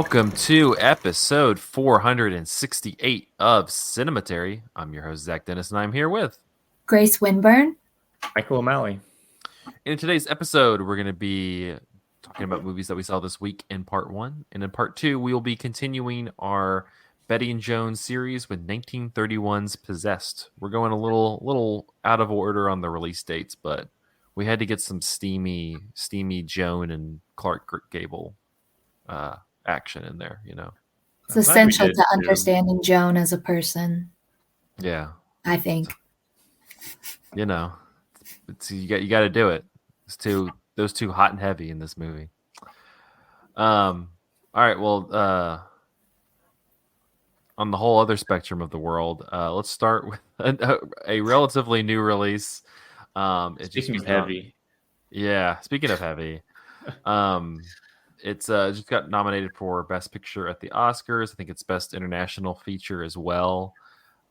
Welcome to episode 468 of Cinematary. I'm your host, Zach Dennis, and I'm here with Grace Winburn. Michael O'Malley. In today's episode, we're going to be talking about movies that we saw this week in part one. And in part two, we will be continuing our Betty and Joan series with 1931's Possessed. We're going a little out of order on the release dates, but we had to get some steamy Joan and Clark Gable action in there, you know. It's essential to understanding Joan as a person. Yeah, I think. You know, you got to do it. Those two hot and heavy in this movie. All right, well, on the whole other spectrum of the world, let's start with a relatively new release. Speaking of heavy. Yeah, speaking of heavy. It's just got nominated for Best Picture at the Oscars. I think it's Best International Feature as well.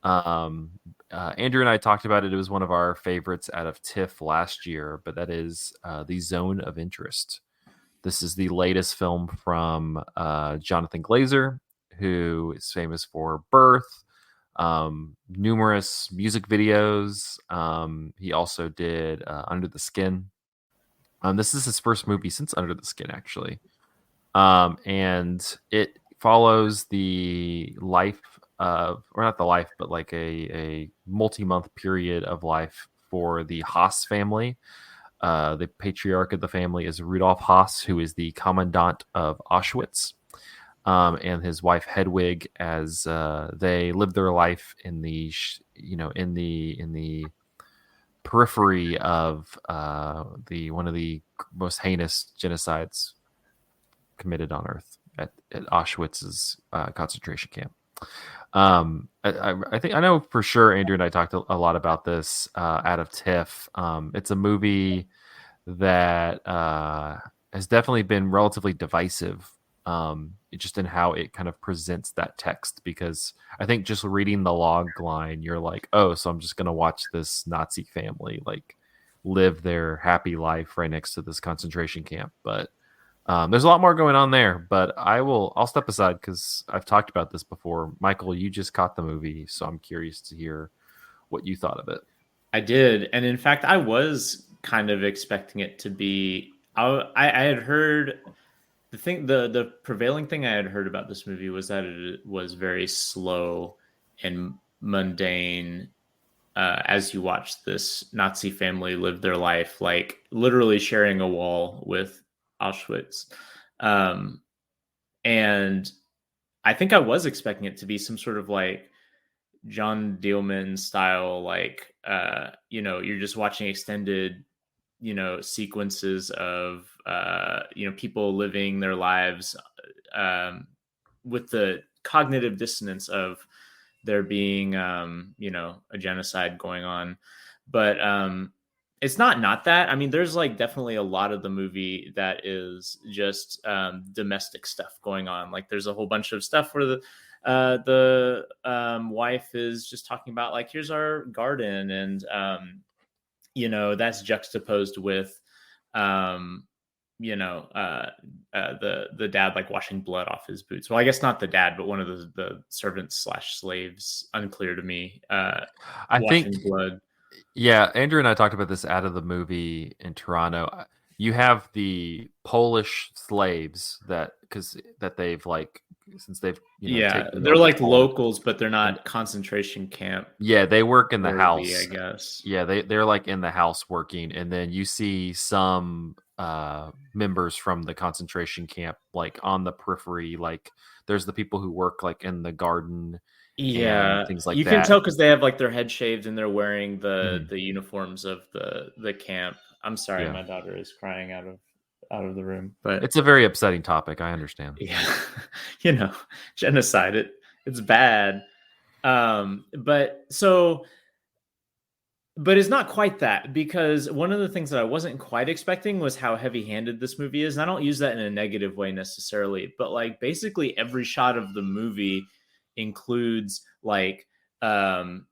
Andrew and I talked about it. It was one of our favorites out of TIFF last year, but that is The Zone of Interest. This is the latest film from Jonathan Glazer, who is famous for Birth, numerous music videos. He also did Under the Skin. This is his first movie since Under the Skin, actually. And it follows the life of, or not the life, but like a multi-month period of life for the Haas family. The patriarch of the family is Rudolf Haas, who is the commandant of Auschwitz, and his wife Hedwig, as they live their life in the periphery of one of the most heinous genocides committed on Earth at Auschwitz's concentration camp. I think I know for sure Andrew and I talked a lot about this out of TIFF. It's a movie that has definitely been relatively divisive, just in how it kind of presents that text, because I think just reading the log line, you're like, oh, so I'm just going to watch this Nazi family like live their happy life right next to this concentration camp. But there's a lot more going on there, but I'll step aside because I've talked about this before. Michael, you just caught the movie, so I'm curious to hear what you thought of it. I did. And in fact, I was kind of expecting it to be, I had heard the prevailing thing I had heard about this movie was that it was very slow and mundane as you watch this Nazi family live their life, like literally sharing a wall with Auschwitz. And I think I was expecting it to be some sort of like John Dielman style, like, you're just watching extended, sequences of, people living their lives with the cognitive dissonance of there being, a genocide going on. But it's not that. I mean, there's like definitely a lot of the movie that is just domestic stuff going on. Like there's a whole bunch of stuff where the wife is just talking about like, here's our garden. And, that's juxtaposed with, the dad like washing blood off his boots. Well, I guess not the dad, but one of the servants / slaves. Unclear to me. I think blood. Yeah, Andrew and I talked about this out of the movie in Toronto. You have the Polish slaves that they've like, since they've they're like locals, but they're not concentration camp. Yeah, they work in the house, I guess. Yeah, they're like in the house working, and then you see some members from the concentration camp like on the periphery. Like there's the people who work like in the garden. Yeah, things like you that. You can tell because they have like their head shaved and they're wearing the uniforms of the camp. I'm sorry, My daughter is crying out of the room, but it's a very upsetting topic. I understand. Yeah, genocide. It's bad. But it's not quite that, because one of the things that I wasn't quite expecting was how heavy-handed this movie is. And I don't use that in a negative way necessarily, but like basically every shot of the movie includes like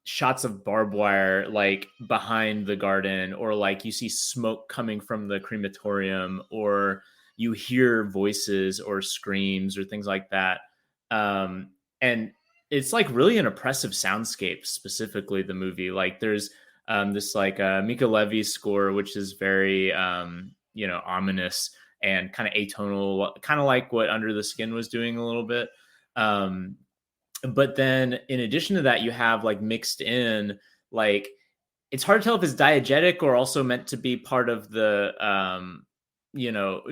shots of barbed wire like behind the garden, or like you see smoke coming from the crematorium, or you hear voices or screams or things like that. And it's like really an oppressive soundscape, specifically the movie. Like there's this like Mika Levy's score, which is very, ominous and kind of atonal, kind of like what Under the Skin was doing a little bit. But then in addition to that, you have like mixed in, like, it's hard to tell if it's diegetic or also meant to be part of the,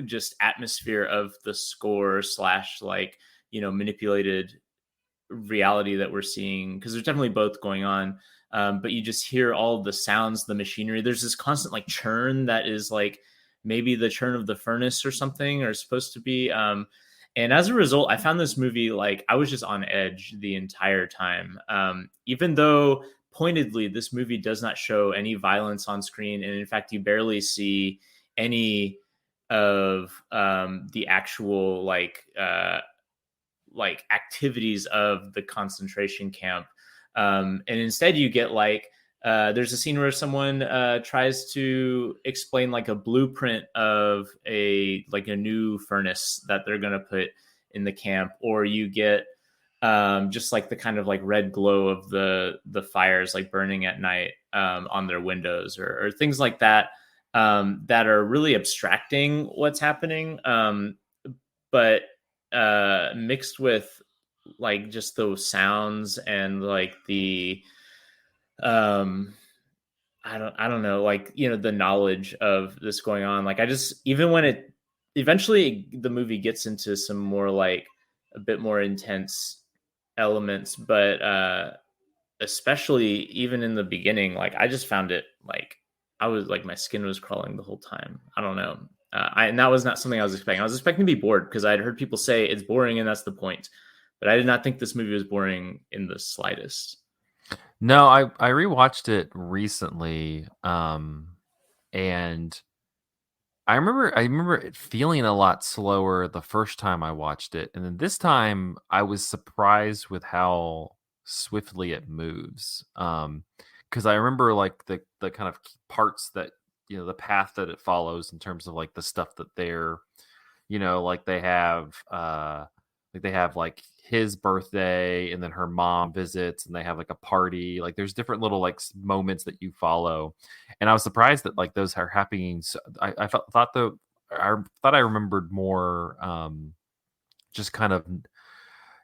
just atmosphere of the score / like, manipulated reality that we're seeing, because there's definitely both going on. But you just hear all the sounds, the machinery. There's this constant like churn that is like maybe the churn of the furnace or something, or supposed to be. And as a result, I found this movie, like, I was just on edge the entire time. Even though pointedly this movie does not show any violence on screen. And in fact, you barely see any of the actual like activities of the concentration camp. And instead you get like, there's a scene where someone tries to explain like a blueprint of a new furnace that they're going to put in the camp, or you get just like the kind of like red glow of the fires like burning at night on their windows, or things like that, that are really abstracting what's happening, but mixed with like just those sounds and like the I don't know, like, the knowledge of this going on. Like, I just, even when it eventually the movie gets into some more like a bit more intense elements, but especially even in the beginning, like, I just found it like, I was like, my skin was crawling the whole time. I don't know. And that was not something I was expecting. I was expecting to be bored, because I'd heard people say it's boring and that's the point. But I did not think this movie was boring in the slightest. No, I rewatched it recently, and I remember it feeling a lot slower the first time I watched it, and then this time I was surprised with how swiftly it moves. Because I remember like the kind of parts that, the path that it follows in terms of like the stuff that they're, like they have like his birthday, and then her mom visits, and they have like a party. Like there's different little like moments that you follow, and I was surprised that like those are happening. So I thought I remembered more just kind of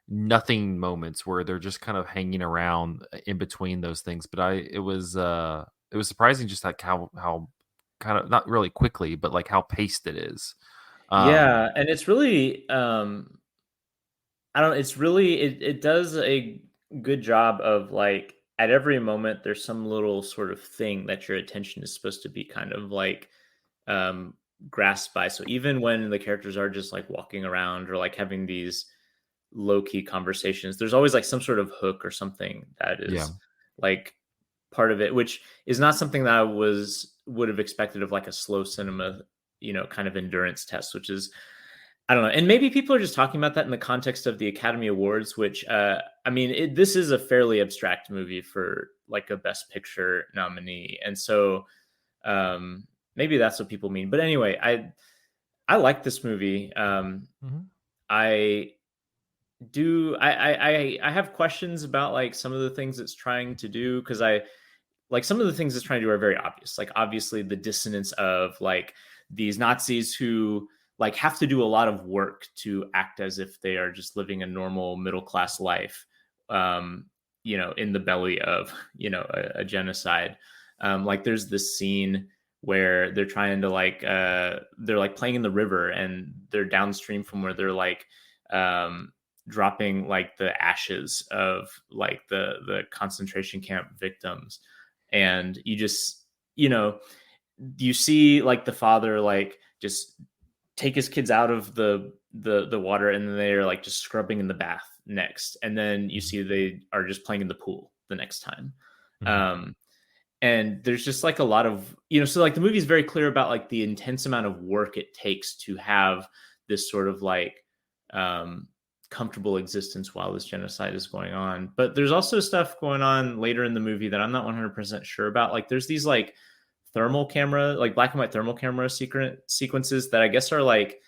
nothing moments where they're just kind of hanging around in between those things. But it was surprising just like how kind of, not really quickly, but like how paced it is. Yeah, and it's really I don't, it's really, it does a good job of like, at every moment there's some little sort of thing that your attention is supposed to be kind of like grasped by. So even when the characters are just like walking around or like having these low-key conversations, there's always like some sort of hook or something that is like part of it, which is not something that I would have expected of like a slow cinema, kind of endurance test, which is, I don't know. And maybe people are just talking about that in the context of the Academy Awards, which, I mean, this is a fairly abstract movie for like a Best Picture nominee. And so maybe that's what people mean. But anyway, I like this movie. I have questions about like some of the things it's trying to do, because some of the things it's trying to do are very obvious. Like, obviously the dissonance of like these Nazis who like have to do a lot of work to act as if they are just living a normal middle-class life, in the belly of, a genocide. Like there's this scene where they're trying to like, they're like playing in the river, and they're downstream from where they're like, dropping like the ashes of like the concentration camp victims. And you just, you see like the father, like just take his kids out of the water, and then they're like just scrubbing in the bath next, and then you see they are just playing in the pool the next time. And there's just like a lot of, so like the movie is very clear about like the intense amount of work it takes to have this sort of like comfortable existence while this genocide is going on. But there's also stuff going on later in the movie that I'm not 100% sure about. Like there's these like thermal camera, like black and white thermal camera sequences that I guess are like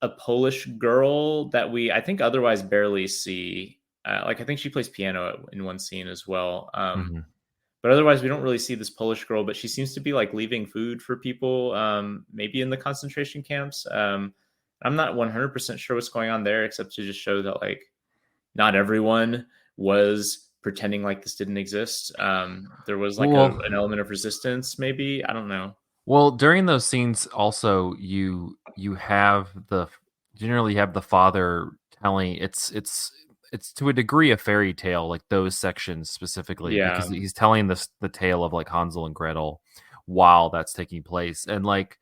a Polish girl that I think otherwise barely see. Like I think she plays piano in one scene as well. Mm-hmm. But otherwise, we don't really see this Polish girl. But she seems to be like leaving food for people, maybe in the concentration camps. I'm not 100% sure what's going on there, except to just show that like not everyone was pretending like this didn't exist. There was like an element of resistance, maybe. I don't know. Well, during those scenes, also you generally have the father telling it's to a degree a fairy tale, like those sections specifically, because he's telling the tale of like Hansel and Gretel while that's taking place, and like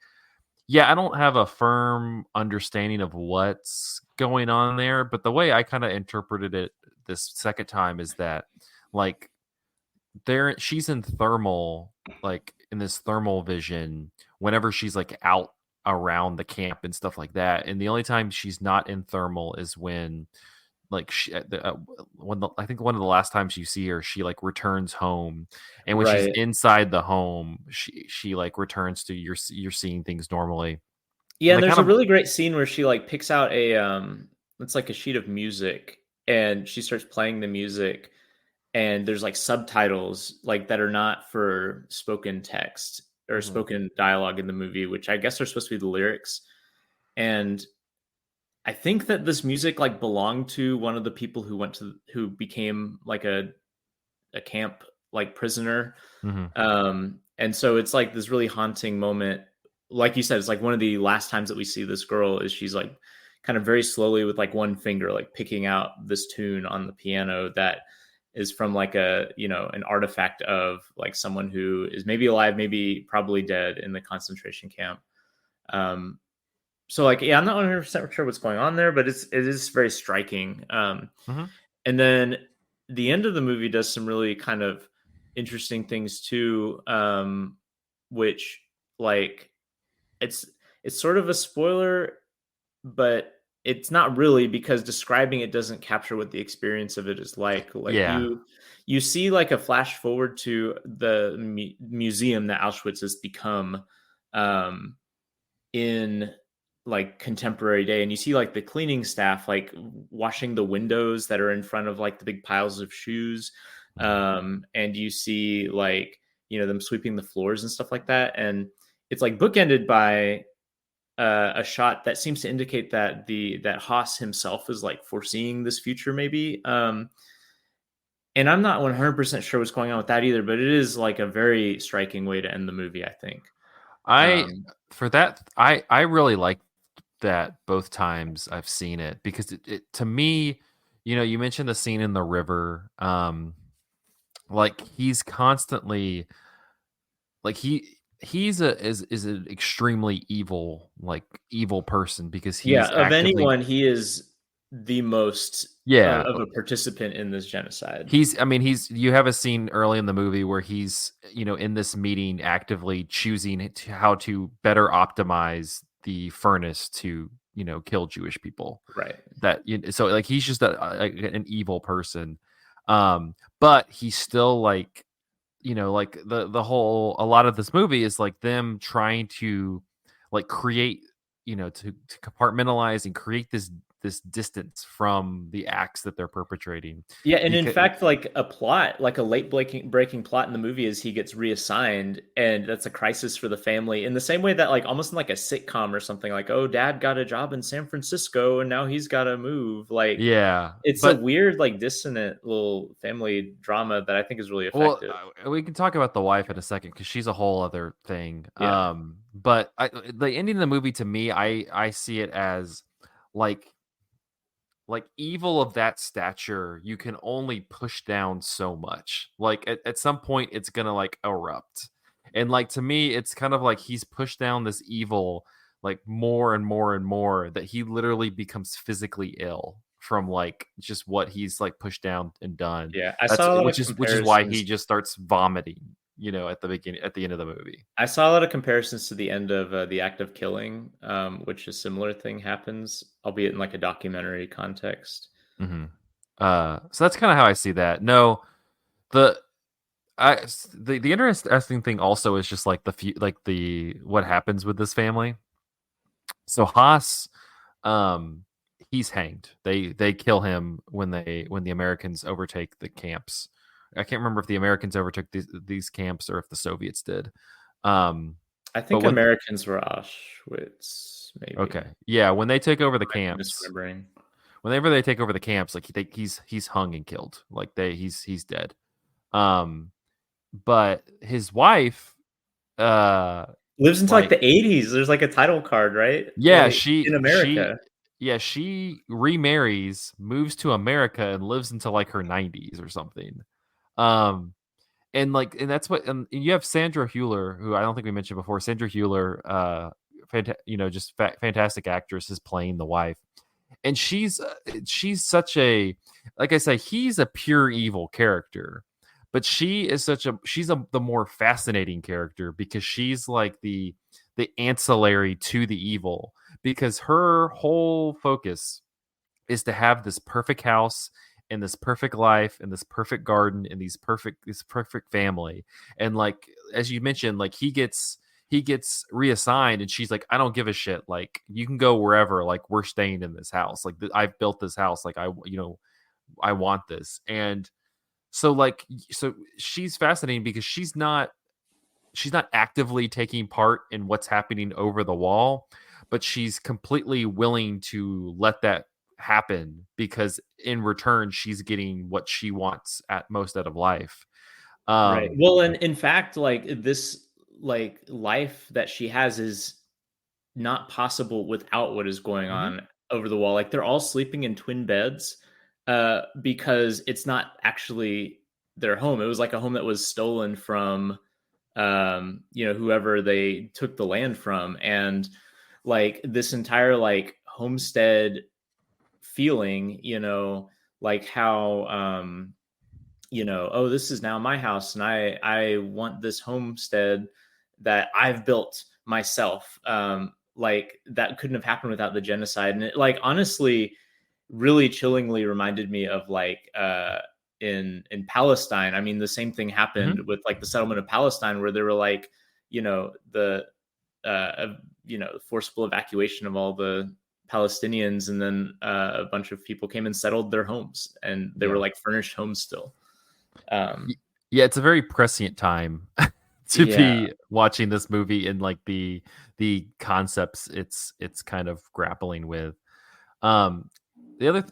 I don't have a firm understanding of what's going on there, but the way I kind of interpreted it this second time is that like she's in thermal, like in this thermal vision whenever she's like out around the camp and stuff like that, and the only time she's not in thermal is when like I think one of the last times you see her, she like returns home, and when she's inside the home, she like returns to you're seeing things normally. Yeah, and there's a really great scene where she like picks out it's like a sheet of music, and she starts playing the music, and there's like subtitles like that are not for spoken text or spoken dialogue in the movie, which I guess are supposed to be the lyrics. And I think that this music like belonged to one of the people who became like a camp like prisoner. And so it's like this really haunting moment. Like you said, it's like one of the last times that we see this girl is she's like kind of very slowly with like one finger, like picking out this tune on the piano that is from like an artifact of like someone who is maybe alive, maybe probably dead in the concentration camp. So like, I'm not 100% sure what's going on there, but it is very striking. And then the end of the movie does some really kind of interesting things too, which like it's sort of a spoiler, but it's not really, because describing it doesn't capture what the experience of it is like. Like you see like a flash forward to the museum that Auschwitz has become in like contemporary day, and you see like the cleaning staff like washing the windows that are in front of like the big piles of shoes, and you see like them sweeping the floors and stuff like that, and it's like bookended by a shot that seems to indicate that that Haas himself is like foreseeing this future maybe, and I'm not 100% sure what's going on with that either, but it is like a very striking way to end the movie, I think. I really like that both times I've seen it, because it to me, you mentioned the scene in the river, like he's constantly like he's an extremely evil person, because he's of anyone, he is the most of a participant in this genocide. You have a scene early in the movie where he's in this meeting actively choosing how to better optimize the furnace to kill Jewish people, right? So like he's just an evil person, but he's still like like the whole, a lot of this movie is like them trying to like create to compartmentalize and create this distance from the acts that they're perpetrating. Yeah, and in fact, like a plot, like a late breaking plot in the movie is he gets reassigned, and that's a crisis for the family, in the same way that like almost in like a sitcom or something, like, oh, dad got a job in San Francisco and now he's got to move. Like, it's a weird like dissonant little family drama that I think is really effective. Well, we can talk about the wife in a second, because she's a whole other thing. But the ending of the movie, to me, I see it as like evil of that stature you can only push down so much. Like at some point it's gonna like erupt, and like to me it's kind of like he's pushed down this evil like more and more and more, that he literally becomes physically ill from like just what he's like pushed down and done. I saw which is why he just starts vomiting at the end of the movie. I saw a lot of comparisons to the end of The Act of Killing, which a similar thing happens, albeit in like a documentary context. So that's kind of how I see that. No, the interesting thing also is just like what happens with this family. So Haas, he's hanged. They kill him when the Americans overtake the camps. I can't remember if the Americans overtook these camps or if the Soviets did. I think Americans were Auschwitz, maybe. Okay, yeah, when they take over the camps, whenever they take over the camps, like he's hung and killed. Like he's dead. But his wife lives until like the 80s. There's like a title card, right? Yeah, like, in America. She remarries, moves to America, and lives until like her 90s or something. And that's what, and you have Sandra Hüller, who I don't think we mentioned before. Sandra Hüller, just fantastic actress, is playing the wife, and she's such a, like I say, he's a pure evil character, but she's the more fascinating character because she's like the ancillary to the evil, because her whole focus is to have this perfect house and this perfect life and this perfect garden and this perfect family. And like, as you mentioned, like he gets reassigned and she's like, I don't give a shit. Like, you can go wherever, like we're staying in this house. Like I've built this house. Like I want this. And so she's fascinating because she's not actively taking part in what's happening over the wall, but she's completely willing to let that happen because in return she's getting what she wants at most out of life. Right. Well, and in fact, like this, like life that she has is not possible without what is going on over the wall. Like they're all sleeping in twin beds because it's not actually their home. It was like a home that was stolen from whoever they took the land from. And like this entire like homestead feeling, like how oh, this is now my house and I want this homestead that I've built myself. Like that couldn't have happened without the genocide. And it, like, honestly, really chillingly reminded me of like in Palestine. I mean, the same thing happened with like the settlement of Palestine, where there were like, the forcible evacuation of all the Palestinians, and then a bunch of people came and settled their homes, and they were like furnished homes still. It's a very prescient time to be watching this movie and like the concepts it's kind of grappling with. The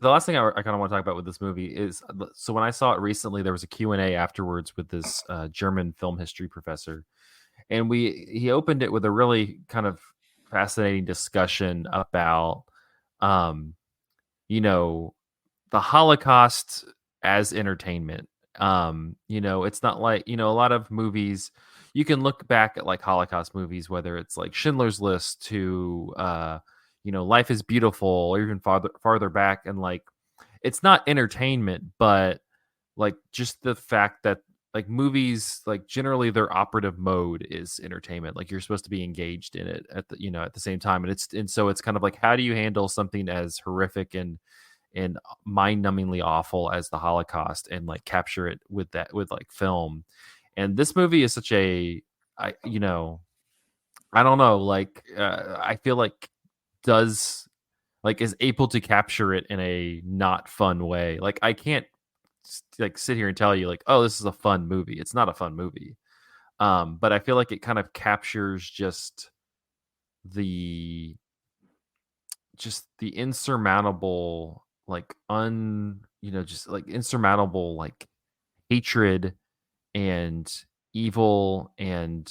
last thing I kind of want to talk about with this movie is, so when I saw it recently, there was a Q&A afterwards with this German film history professor, and he opened it with a really kind of fascinating discussion about the Holocaust as entertainment. It's not like, a lot of movies, you can look back at like Holocaust movies, whether it's like Schindler's List to Life is Beautiful, or even farther back, and like it's not entertainment, but like just the fact that like movies, like generally their operative mode is entertainment. Like you're supposed to be engaged in it at the same time, and so it's kind of like, how do you handle something as horrific and mind-numbingly awful as the Holocaust and like capture it with like film? And this movie is such a, I don't know, like I feel like is able to capture it in a not fun way. Like I can't like sit here and tell you like, oh, this is a fun movie. It's not a fun movie. But I feel like it kind of captures just the insurmountable like just like insurmountable like hatred and evil and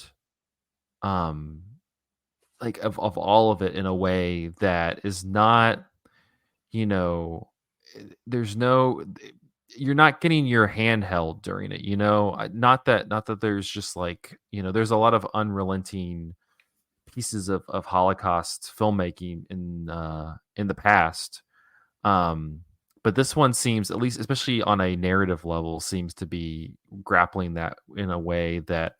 like of all of it in a way that is not, there's no, you're not getting your hand held during it, not that there's just like, there's a lot of unrelenting pieces of Holocaust filmmaking in the past. But this one seems, at least especially on a narrative level, seems to be grappling that in a way that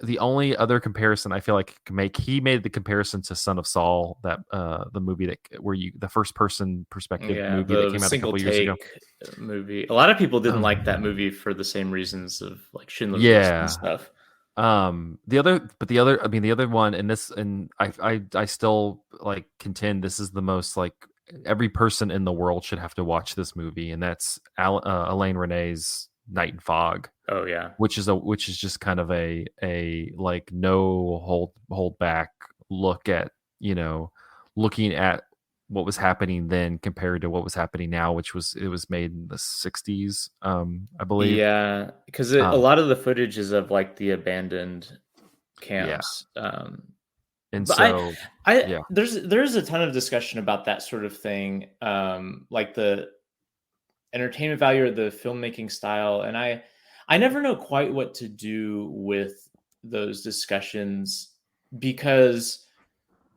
the only other comparison I feel like can make, he made the comparison to Son of Saul, that the movie the first person perspective movie that came out a couple years ago. Movie. A lot of people didn't like that movie for the same reasons of like Schindler's List and stuff. The other one, and I still like contend this is the most like every person in the world should have to watch this movie, and that's Elaine Renee's Night and Fog. Oh yeah, which is just kind of a like no hold back look at, looking at what was happening then compared to what was happening now, which it was made in the 60s, I believe. yeah, because a Um, lot of the footage is of like the abandoned yeah, camps. and But so I yeah. there's a ton of discussion about that sort of thing, like the entertainment value or the filmmaking style, and I never know quite what to do with those discussions because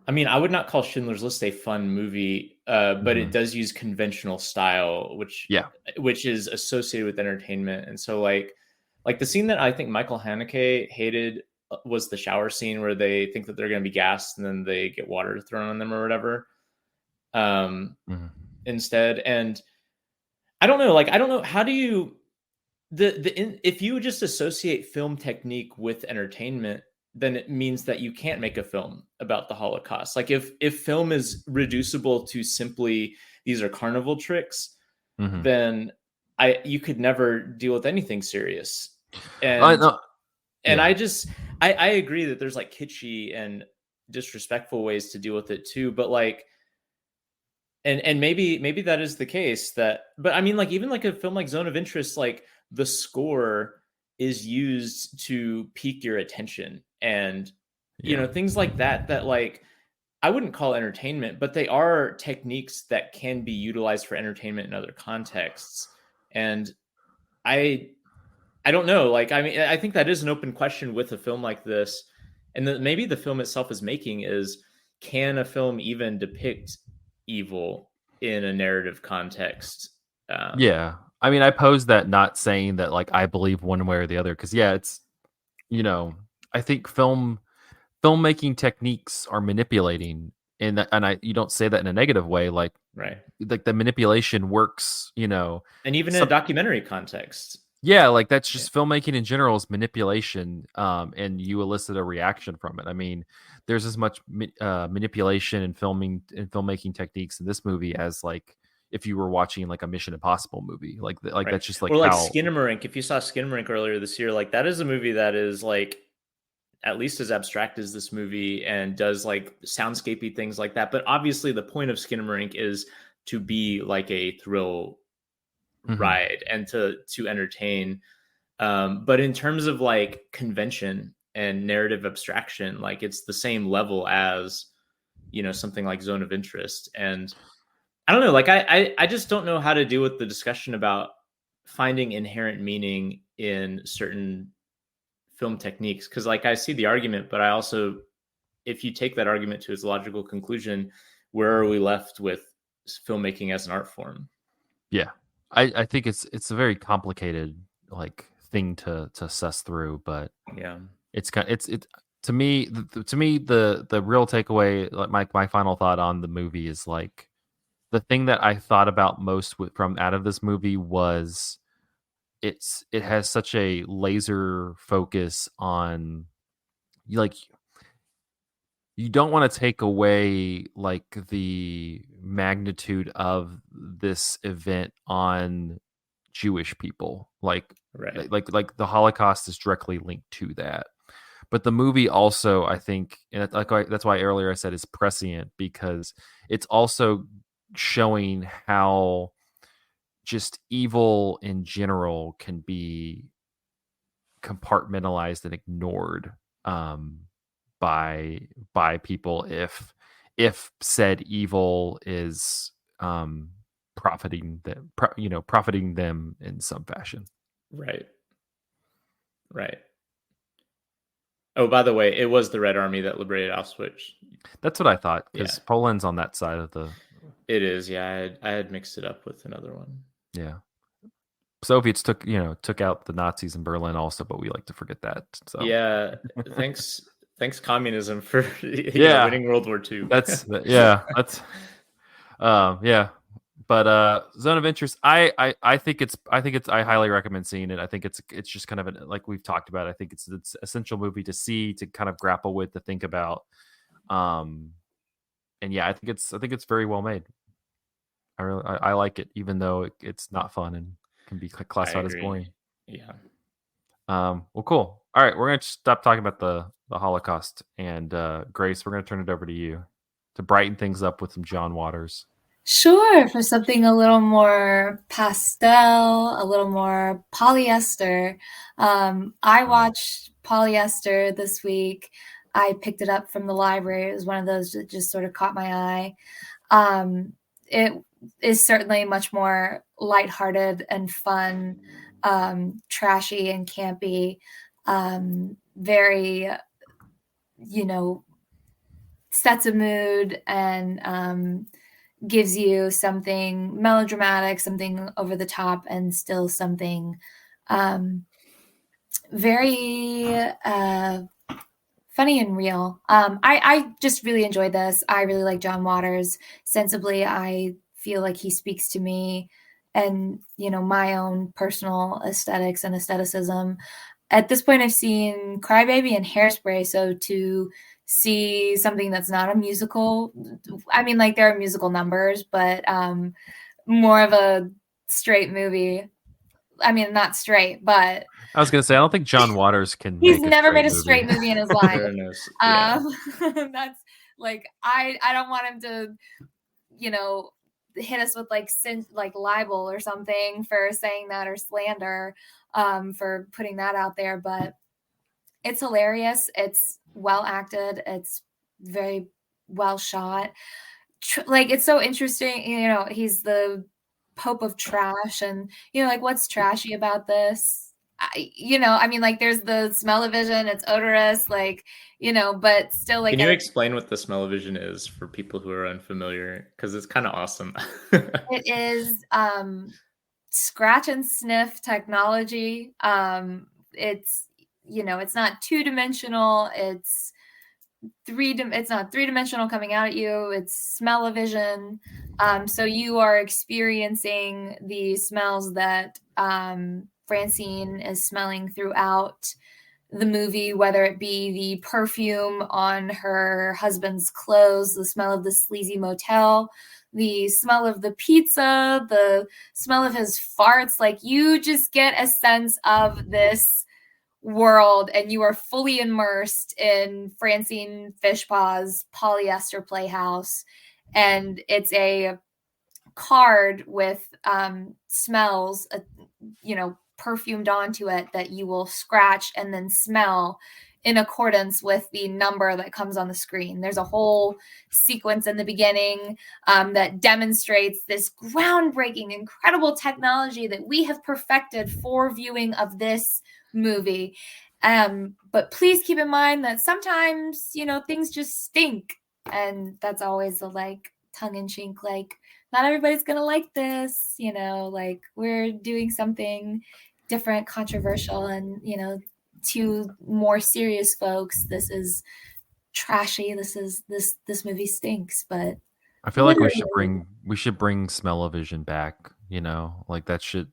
I mean I would not call Schindler's List a fun movie, but it Mhm. does use conventional style, Yeah. which is associated with entertainment, and so like the scene that I think Michael Haneke hated was the shower scene where they think that they're going to be gassed and then they get water thrown on them or whatever, Mhm. instead. And I don't know, like I don't know how do you if you just associate film technique with entertainment, then it means that you can't make a film about the Holocaust. Like if film is reducible to simply these are carnival tricks, Mhm. then you could never deal with anything serious. I And know. Yeah. I agree that there's like kitschy and disrespectful ways to deal with it too, but like and maybe that is the case that, but I mean like even like a film like Zone of Interest, like the score is used to pique your attention and Yeah. things like that like I wouldn't call entertainment, but they are techniques that can be utilized for entertainment in other contexts. And I I don't know, like I mean I think that is an open question with a film like this, and that maybe the film itself is making is, can a film even depict evil in a narrative context? Yeah. I mean, I pose that not saying that like I believe one way or the other, because yeah, it's you know, I think filmmaking techniques are manipulating, and I you don't say that in a negative way, Right. like the manipulation works, And even in a some documentary context. yeah, like that's Yeah. just filmmaking in general is manipulation, and you elicit a reaction from it. I mean, there's as much manipulation in filmmaking techniques in this movie as like if you were watching like a Mission Impossible movie, like Right. that's just like Or like how. Skinamarink. If you saw Skinamarink earlier this year, like that is a movie that is like at least as abstract as this movie and does like soundscapey things like that. But obviously the point of Skinamarink is to be like a thrill Mhm. ride and to entertain. But in terms of like convention and narrative abstraction, like it's the same level as something like Zone of Interest. And I don't know, like I just don't know how to deal with the discussion about finding inherent meaning in certain film techniques, because like I see the argument, but I also, if you take that argument to its logical conclusion, where are we left with filmmaking as an art form? Yeah, I think it's a very complicated like thing to suss through, but Yeah. it's kind it to me the real takeaway, like my final thought on the movie is like the thing that I thought about most from out of this movie was it has such a laser focus on like you don't want to take away like the magnitude of this event on Jewish people. Right. Like the Holocaust is directly linked to that. But the movie also, I think, and that's why earlier I said it's prescient, because it's also showing how just evil in general can be compartmentalized and ignored, um, by people if said evil is profiting them in some fashion. Right. Right. Oh, by the way, it was the Red Army that liberated Auschwitz. That's what I thought, Yeah, because Poland's on that side of the. it is. Yeah, I had mixed it up with another one. Yeah, Soviets took out the Nazis in Berlin also, but we like to forget that. So Yeah, thanks communism for yeah, winning World War II. that's yeah, that's yeah. But Zone of Interest, I think it's I highly recommend seeing it. I think it's just kind of like we've talked about. I think it's essential movie to see, to kind of grapple with, to think about. And yeah, I think it's very well made. I like it, even though it's not fun and can be classified as boring. Yeah. Well, cool. All right, we're gonna stop talking about the Holocaust, and Grace, we're gonna turn it over to you to brighten things up with some John Waters. Sure, for something a little more pastel, a little more polyester. I watched Polyester this week. I picked it up from the library. It was one of those that just sort of caught my eye. It is certainly much more lighthearted and fun, trashy and campy, very, sets a mood and gives you something melodramatic, something over the top, and still something very funny and real. I just really enjoyed this. I really like John Waters. Sensibly, I feel like he speaks to me and, my own personal aesthetics and aestheticism. At this point, I've seen Crybaby and Hairspray, so to see something that's not a musical, I mean, like, there are musical numbers, but more of a straight movie. I mean, not straight, but I was gonna say, I don't think John Waters can. He's never made a straight movie in his life. That's like, I don't want him to, hit us with like libel or something for saying that, or slander, for putting that out there. But it's hilarious. It's well acted. It's very well shot. Like, it's so interesting. He's the Pope of trash, and like, what's trashy about this? I mean, like, there's the smell-o-vision. It's odorous, like, but still, like. Can you explain what the smell-o-vision is for people who are unfamiliar? Because it's kind of awesome. It is scratch and sniff technology. It's it's not two-dimensional. It's not three-dimensional coming out at you. It's smell-o-vision. So you are experiencing the smells that Francine is smelling throughout the movie, whether it be the perfume on her husband's clothes, the smell of the sleazy motel, the smell of the pizza, the smell of his farts. Like, you just get a sense of this world, and you are fully immersed in Francine Fishpaw's Polyester Playhouse. And it's a card with smells, perfumed onto it, that you will scratch and then smell in accordance with the number that comes on the screen. There's a whole sequence in the beginning that demonstrates this groundbreaking, incredible technology that we have perfected for viewing of this movie. But please keep in mind that sometimes, things just stink. And that's always the, like, tongue-in-cheek, like, not everybody's going to like this, like, we're doing something different, controversial, and, to more serious folks, this is trashy. This movie stinks. But I feel like we should bring smell-o-vision back, like, that should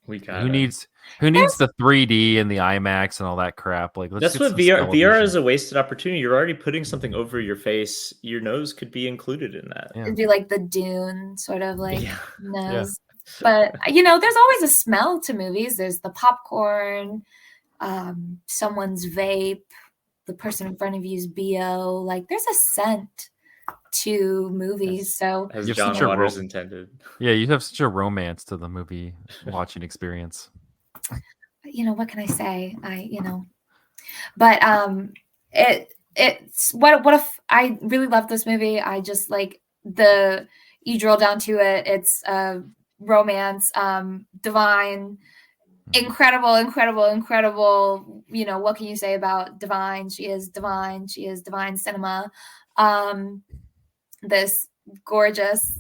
who needs the 3D and the IMAX and all that crap? Like, that's what VR is, a wasted opportunity. You're already putting something over your face. Your nose could be included in that. It'd be like the Dune sort of, like, nose. Yeah. But there's always a smell to movies. There's the popcorn, someone's vape, the person in front of you's BO. Like, there's a scent to movies. So as John Waters intended. Yeah, you have such a romance to the movie watching experience. What can I say? But it's what if I really love this movie. I just, like, you drill down to it. It's romance, divine, incredible. What can you say about Divine? She is divine. She is divine cinema. This gorgeous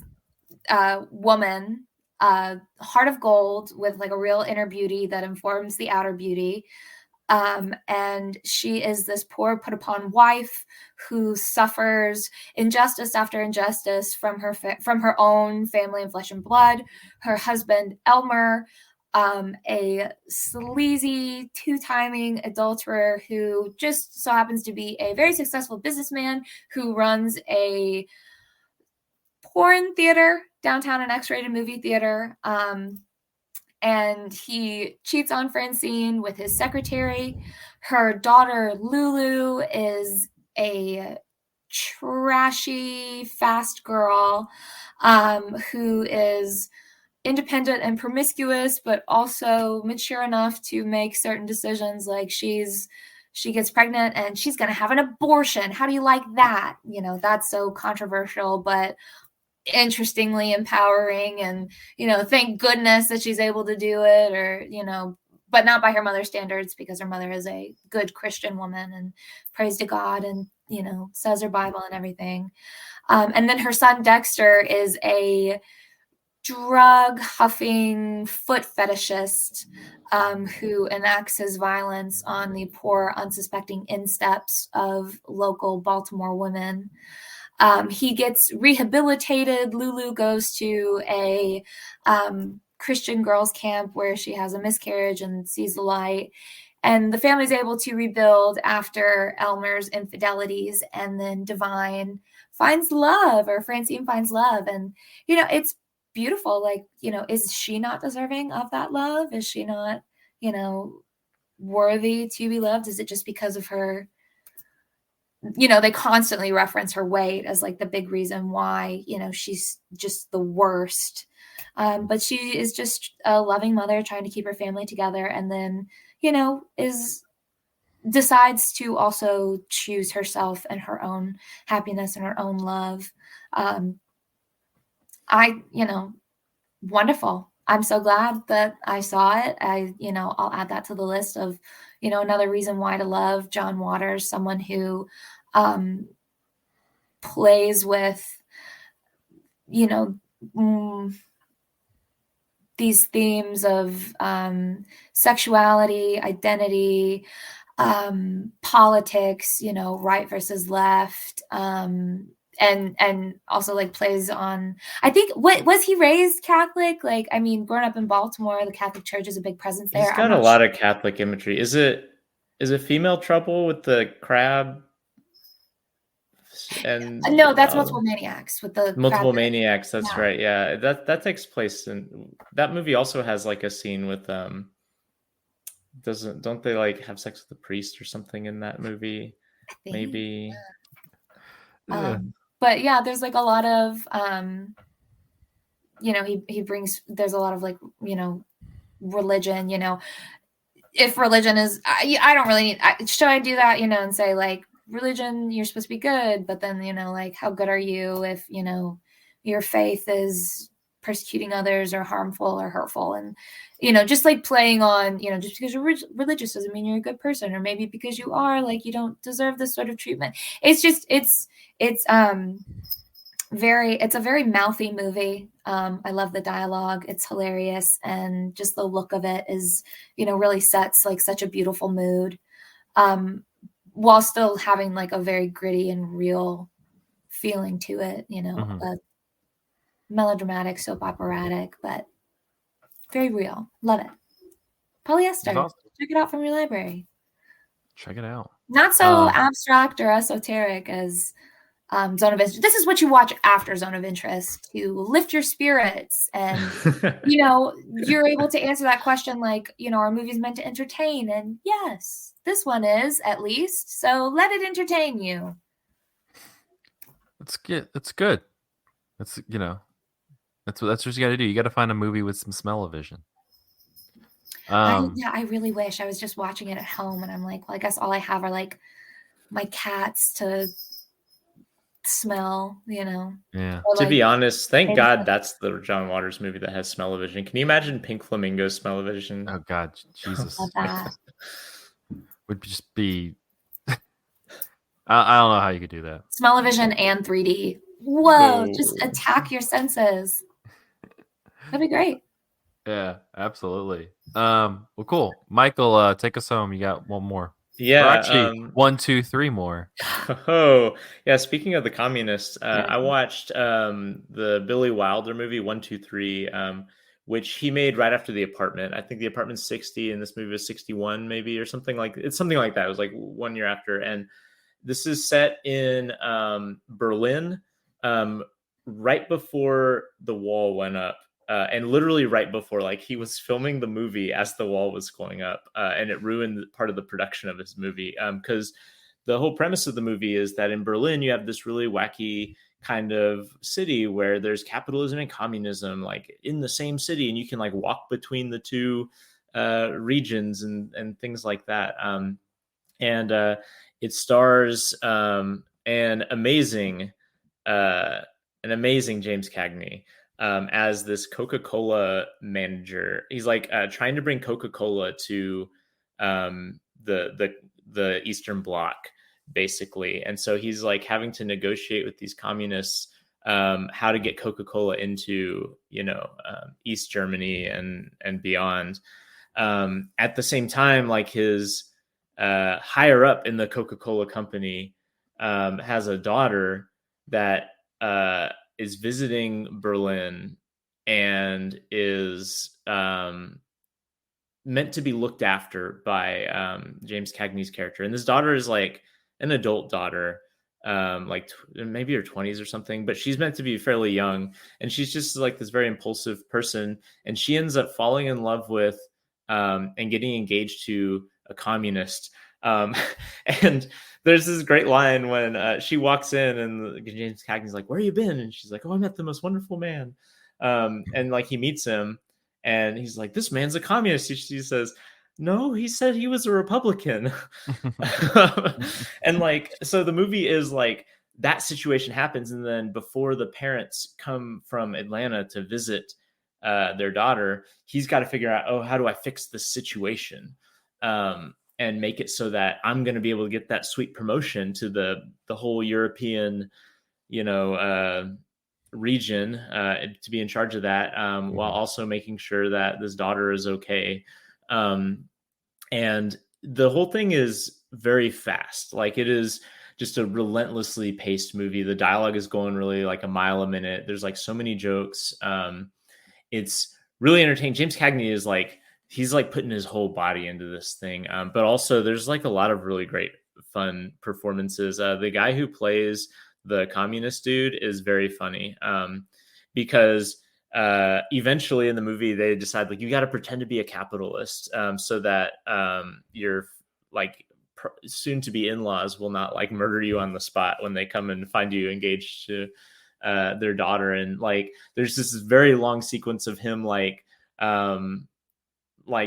woman, heart of gold with, like, a real inner beauty that informs the outer beauty. And she is this poor put upon wife who suffers injustice after injustice from her own family and flesh and blood. Her husband Elmer, a sleazy, two-timing adulterer who just so happens to be a very successful businessman who runs a porn theater downtown, an X-rated movie theater. And he cheats on Francine with his secretary. Her daughter, Lulu, is a trashy, fast girl who is independent and promiscuous, but also mature enough to make certain decisions. Like she gets pregnant and she's going to have an abortion. How do you like that? That's so controversial, but interestingly empowering, and thank goodness that she's able to do it, or but not by her mother's standards, because her mother is a good Christian woman and prays to God and says her Bible and everything. And then her son Dexter is a drug huffing foot fetishist who enacts his violence on the poor unsuspecting insteps of local Baltimore women. He gets rehabilitated. Lulu goes to a Christian girls camp where she has a miscarriage and sees the light. And the family's able to rebuild after Elmer's infidelities. And then Divine finds love, or Francine finds love. And, it's beautiful. Like, is she not deserving of that love? Is she not, worthy to be loved? Is it just because of her? They constantly reference her weight as like the big reason why, she's just the worst. But she is just a loving mother trying to keep her family together. And then, decides to also choose herself and her own happiness and her own love. Wonderful. I'm so glad that I saw it. I'll add that to the list of, another reason why to love John Waters, someone who plays with, these themes of sexuality, identity, politics, right versus left, and also like plays on, I think, what was he raised Catholic? Like, I mean, growing up in Baltimore, the Catholic Church is a big presence there. He's got a lot of Catholic imagery. Is it Female Trouble with the crab? And no, that's Multiple Maniacs with the Multiple Maniacs. That's right. Yeah, that takes place in that movie. Also has like a scene with don't they like have sex with the priest or something in that movie? Maybe. Yeah. But yeah, there's like a lot of he brings, there's a lot of like religion. If religion is, I don't really need. Should I do that? And say like, religion, you're supposed to be good, but then like, how good are you if your faith is persecuting others or harmful or hurtful? And just like playing on, just because you're religious doesn't mean you're a good person, or maybe because you are, like, you don't deserve this sort of treatment. It's just it's a very mouthy movie. I love the dialogue. It's hilarious, and just the look of it is really sets like such a beautiful mood, while still having like a very gritty and real feeling to it, melodramatic, soap operatic, but very real. Love it. Polyester. Awesome. Check it out from your library. Check it out. Not so abstract or esoteric as Zone of Interest. This is what you watch after Zone of Interest to lift your spirits, and you're able to answer that question like, are movies meant to entertain? And yes, this one is, at least. So let it entertain you. It's good. It's good. It's that's what you got to do. You got to find a movie with some smell-o-vision. I really wish. I was just watching it at home, and I'm like, well, I guess all I have are like my cats to smell, Yeah. To be honest, thank God that's the John Waters movie that has smell-o-vision. Can you imagine Pink Flamingo's smell-o-vision? Oh God, Jesus. Would just be. I don't know how you could do that. Smell-o-vision and 3D. Whoa! Just attack your senses. That'd be great. Yeah, absolutely. Well, cool. Michael, take us home. You got one more. Or Yeah. actually, 1, 2, 3 more. Oh, yeah. Speaking of the communists, I watched the Billy Wilder movie 1, 2, 3, which he made right after The Apartment. I think The Apartment's 60, and this movie was 61, maybe, or something like it's something like that. It was like 1 year after, and this is set in Berlin, um, right before the wall went up. And literally right before, like he was filming the movie as the wall was going up, and it ruined part of the production of his movie. Because the whole premise of the movie is that in Berlin you have this really wacky kind of city where there's capitalism and communism like in the same city, and you can like walk between the two regions and things like that. And it stars uh, an amazing James Cagney as this Coca-Cola manager. He's like trying to bring Coca-Cola to the Eastern Bloc, basically, and so he's like having to negotiate with these communists how to get Coca-Cola into East Germany and beyond. At the same time, like his higher up in the Coca-Cola company has a daughter that is visiting Berlin and is meant to be looked after by James Cagney's character. And this daughter is like an adult daughter, like maybe her 20s or something, but she's meant to be fairly young. And she's just like this very impulsive person. And she ends up falling in love with and getting engaged to a communist. And there's this great line when she walks in and James Cagney's like, "Where you been?" And she's like, "Oh, I met the most wonderful man." And like he meets him and he's like, "This man's a communist." She says, "No, he said he was a Republican." And like, so the movie is like that situation happens. And then before the parents come from Atlanta to visit their daughter, he's got to figure out, oh, how do I fix this situation? And make it so that I'm going to be able to get that sweet promotion to the whole European, region to be in charge of that, while also making sure that this daughter is okay. And the whole thing is very fast. Like it is just a relentlessly paced movie. The dialogue is going really like a mile a minute. There's like so many jokes. It's really entertaining. James Cagney is like, he's like putting his whole body into this thing. But also there's like a lot of really great fun performances. The guy who plays the communist dude is very funny because eventually in the movie they decide like you got to pretend to be a capitalist so that your like soon to be in-laws will not like murder you on the spot when they come and find you engaged to their daughter. And like there's this very long sequence of him like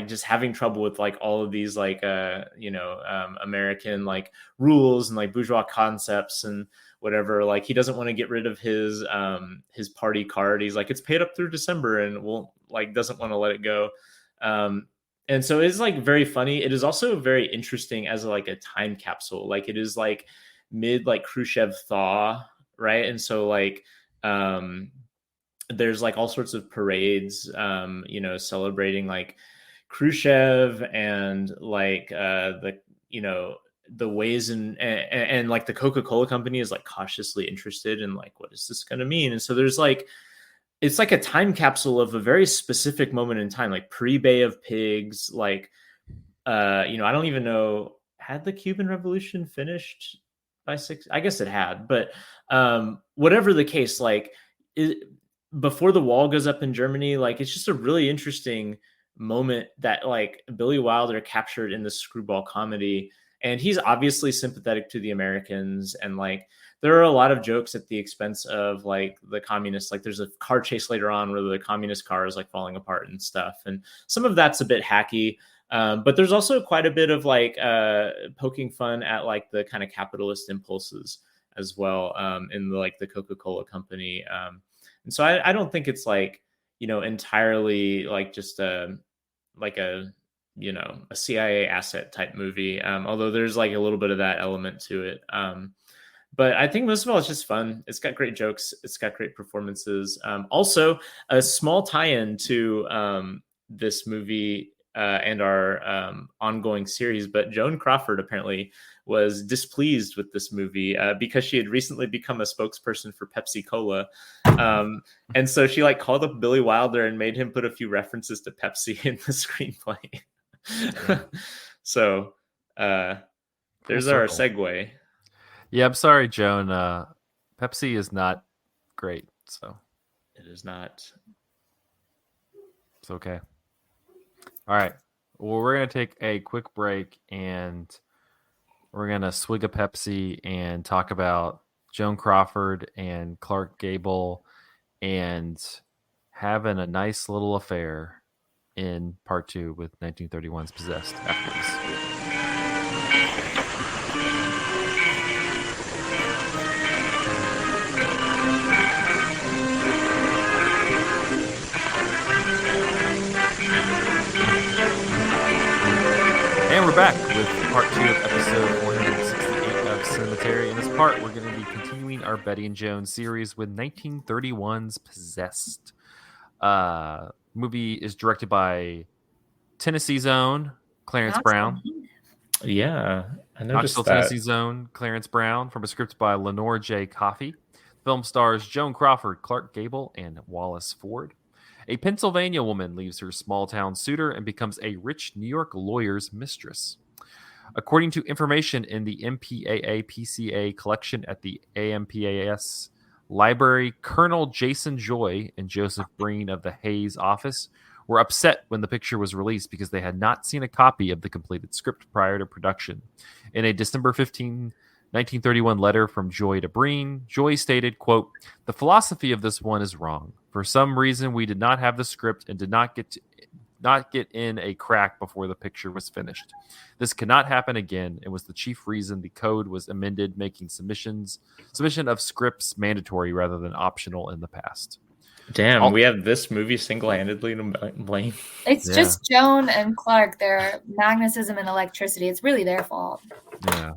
just having trouble with like all of these like American like rules and like bourgeois concepts and whatever. Like he doesn't want to get rid of his party card. He's like, it's paid up through December, and will like doesn't want to let it go. And so it's like very funny. It is also very interesting as like a time capsule. Like it is like mid like Khrushchev thaw, right? And so like there's like all sorts of parades celebrating like Khrushchev and like the ways and like the Coca-Cola company is like cautiously interested in like, what is this going to mean? And so there's like, it's like a time capsule of a very specific moment in time, like pre-Bay of Pigs, like, I don't even know, had the Cuban Revolution finished by six? I guess it had, but whatever the case, like before the wall goes up in Germany, like it's just a really interesting moment that like Billy Wilder captured in the screwball comedy. And he's obviously sympathetic to the Americans. And like, there are a lot of jokes at the expense of like the communists. Like there's a car chase later on where the communist car is like falling apart and stuff. And some of that's a bit hacky. But there's also quite a bit of like poking fun at like the kind of capitalist impulses as well in the Coca-Cola company. And so I don't think it's like, entirely like just a CIA asset type movie. Although there's like a little bit of that element to it. But I think most of all, it's just fun. It's got great jokes. It's got great performances. Also, a small tie-in to this movie and our ongoing series, but Joan Crawford apparently was displeased with this movie because she had recently become a spokesperson for Pepsi Cola. And so she like called up Billy Wilder and made him put a few references to Pepsi in the screenplay. So there's our segue. Yeah, I'm sorry, Joan. Pepsi is not great, so it is not. It's okay. All right. Well, we're going to take a quick break and we're going to swig a Pepsi and talk about Joan Crawford and Clark Gable and having a nice little affair in part 2 with 1931's Possessed after this. And we're back with part 2 of episode 468 of Cemetery. In this part, we're going to be continuing our Betty and Joan series with 1931's Possessed. Movie is directed by Tennessee's own Clarence Brown. Yeah, I noticed Knoxville, that. Tennessee's own Clarence Brown, from a script by Lenore J. Coffey. The film stars Joan Crawford, Clark Gable, and Wallace Ford. A Pennsylvania woman leaves her small-town suitor and becomes a rich New York lawyer's mistress. According to information in the MPAA-PCA collection at the AMPAS library, Colonel Jason Joy and Joseph Breen of the Hayes office were upset when the picture was released because they had not seen a copy of the completed script prior to production. In a December 15, 1931 letter from Joy to Breen, Joy stated, quote, "The philosophy of this one is wrong. For some reason, we did not have the script and did not get in a crack before the picture was finished. This cannot happen again and was the chief reason the code was amended, making submission of scripts mandatory rather than optional in the past." Damn, we have this movie single-handedly to blame. It's just Joan and Clark, their magnetism and electricity. It's really their fault. Yeah.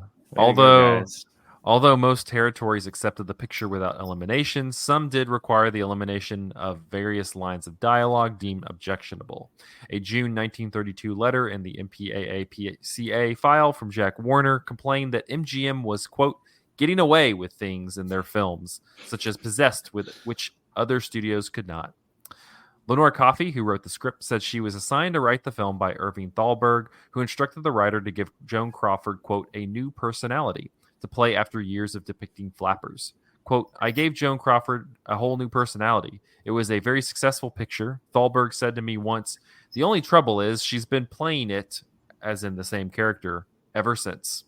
Although most territories accepted the picture without elimination, some did require the elimination of various lines of dialogue deemed objectionable. A June 1932 letter in the MPAA-PCA file from Jack Warner complained that MGM was, quote, "getting away with things in their films, such as Possessed, with which other studios could not." Lenore Coffey, who wrote the script, said she was assigned to write the film by Irving Thalberg, who instructed the writer to give Joan Crawford, quote, "a new personality to play after years of depicting flappers." Quote, "I gave Joan Crawford a whole new personality. It was a very successful picture. Thalberg said to me once, the only trouble is she's been playing it," as in the same character, "ever since."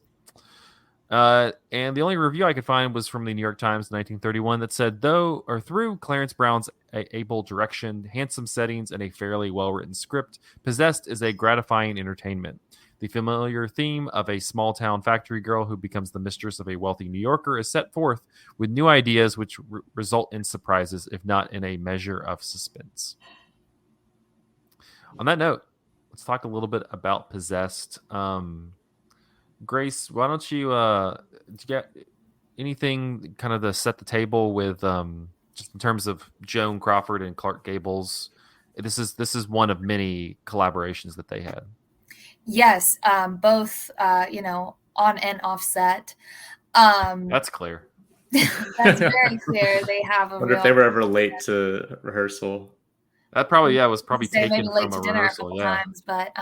And the only review I could find was from the New York Times 1931 that said, through Clarence Brown's able direction, handsome settings, and a fairly well-written script, Possessed is a gratifying entertainment. The familiar theme of a small-town factory girl who becomes the mistress of a wealthy New Yorker is set forth with new ideas which result in surprises, if not in a measure of suspense. On that note, let's talk a little bit about Possessed. Grace, why don't you get anything kind of to set the table with just in terms of Joan Crawford and Clark Gable's? This is one of many collaborations that they had. Yes, both on and off set. That's clear. That's very clear. They have a. I wonder if they were ever late to rehearsal. That probably was probably taken maybe late from to a dinner rehearsal. a couple times, but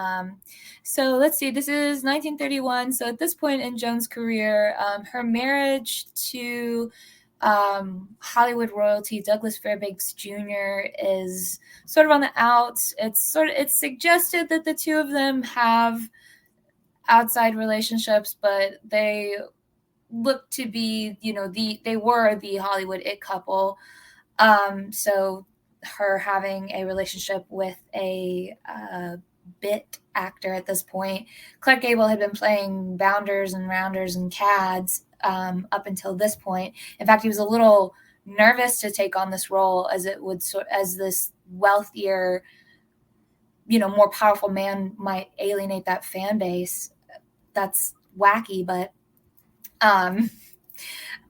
so let's see. This is 1931. So at this point in Joan's career, her marriage to Hollywood royalty Douglas Fairbanks Jr. is sort of on the outs. It's suggested that the two of them have outside relationships, but they look to be, they were the Hollywood it couple. So her having a relationship with a bit actor at this point. Clark Gable had been playing bounders and rounders and cads up until this point. In fact, he was a little nervous to take on this role as this wealthier, more powerful man might alienate that fan base. That's wacky, but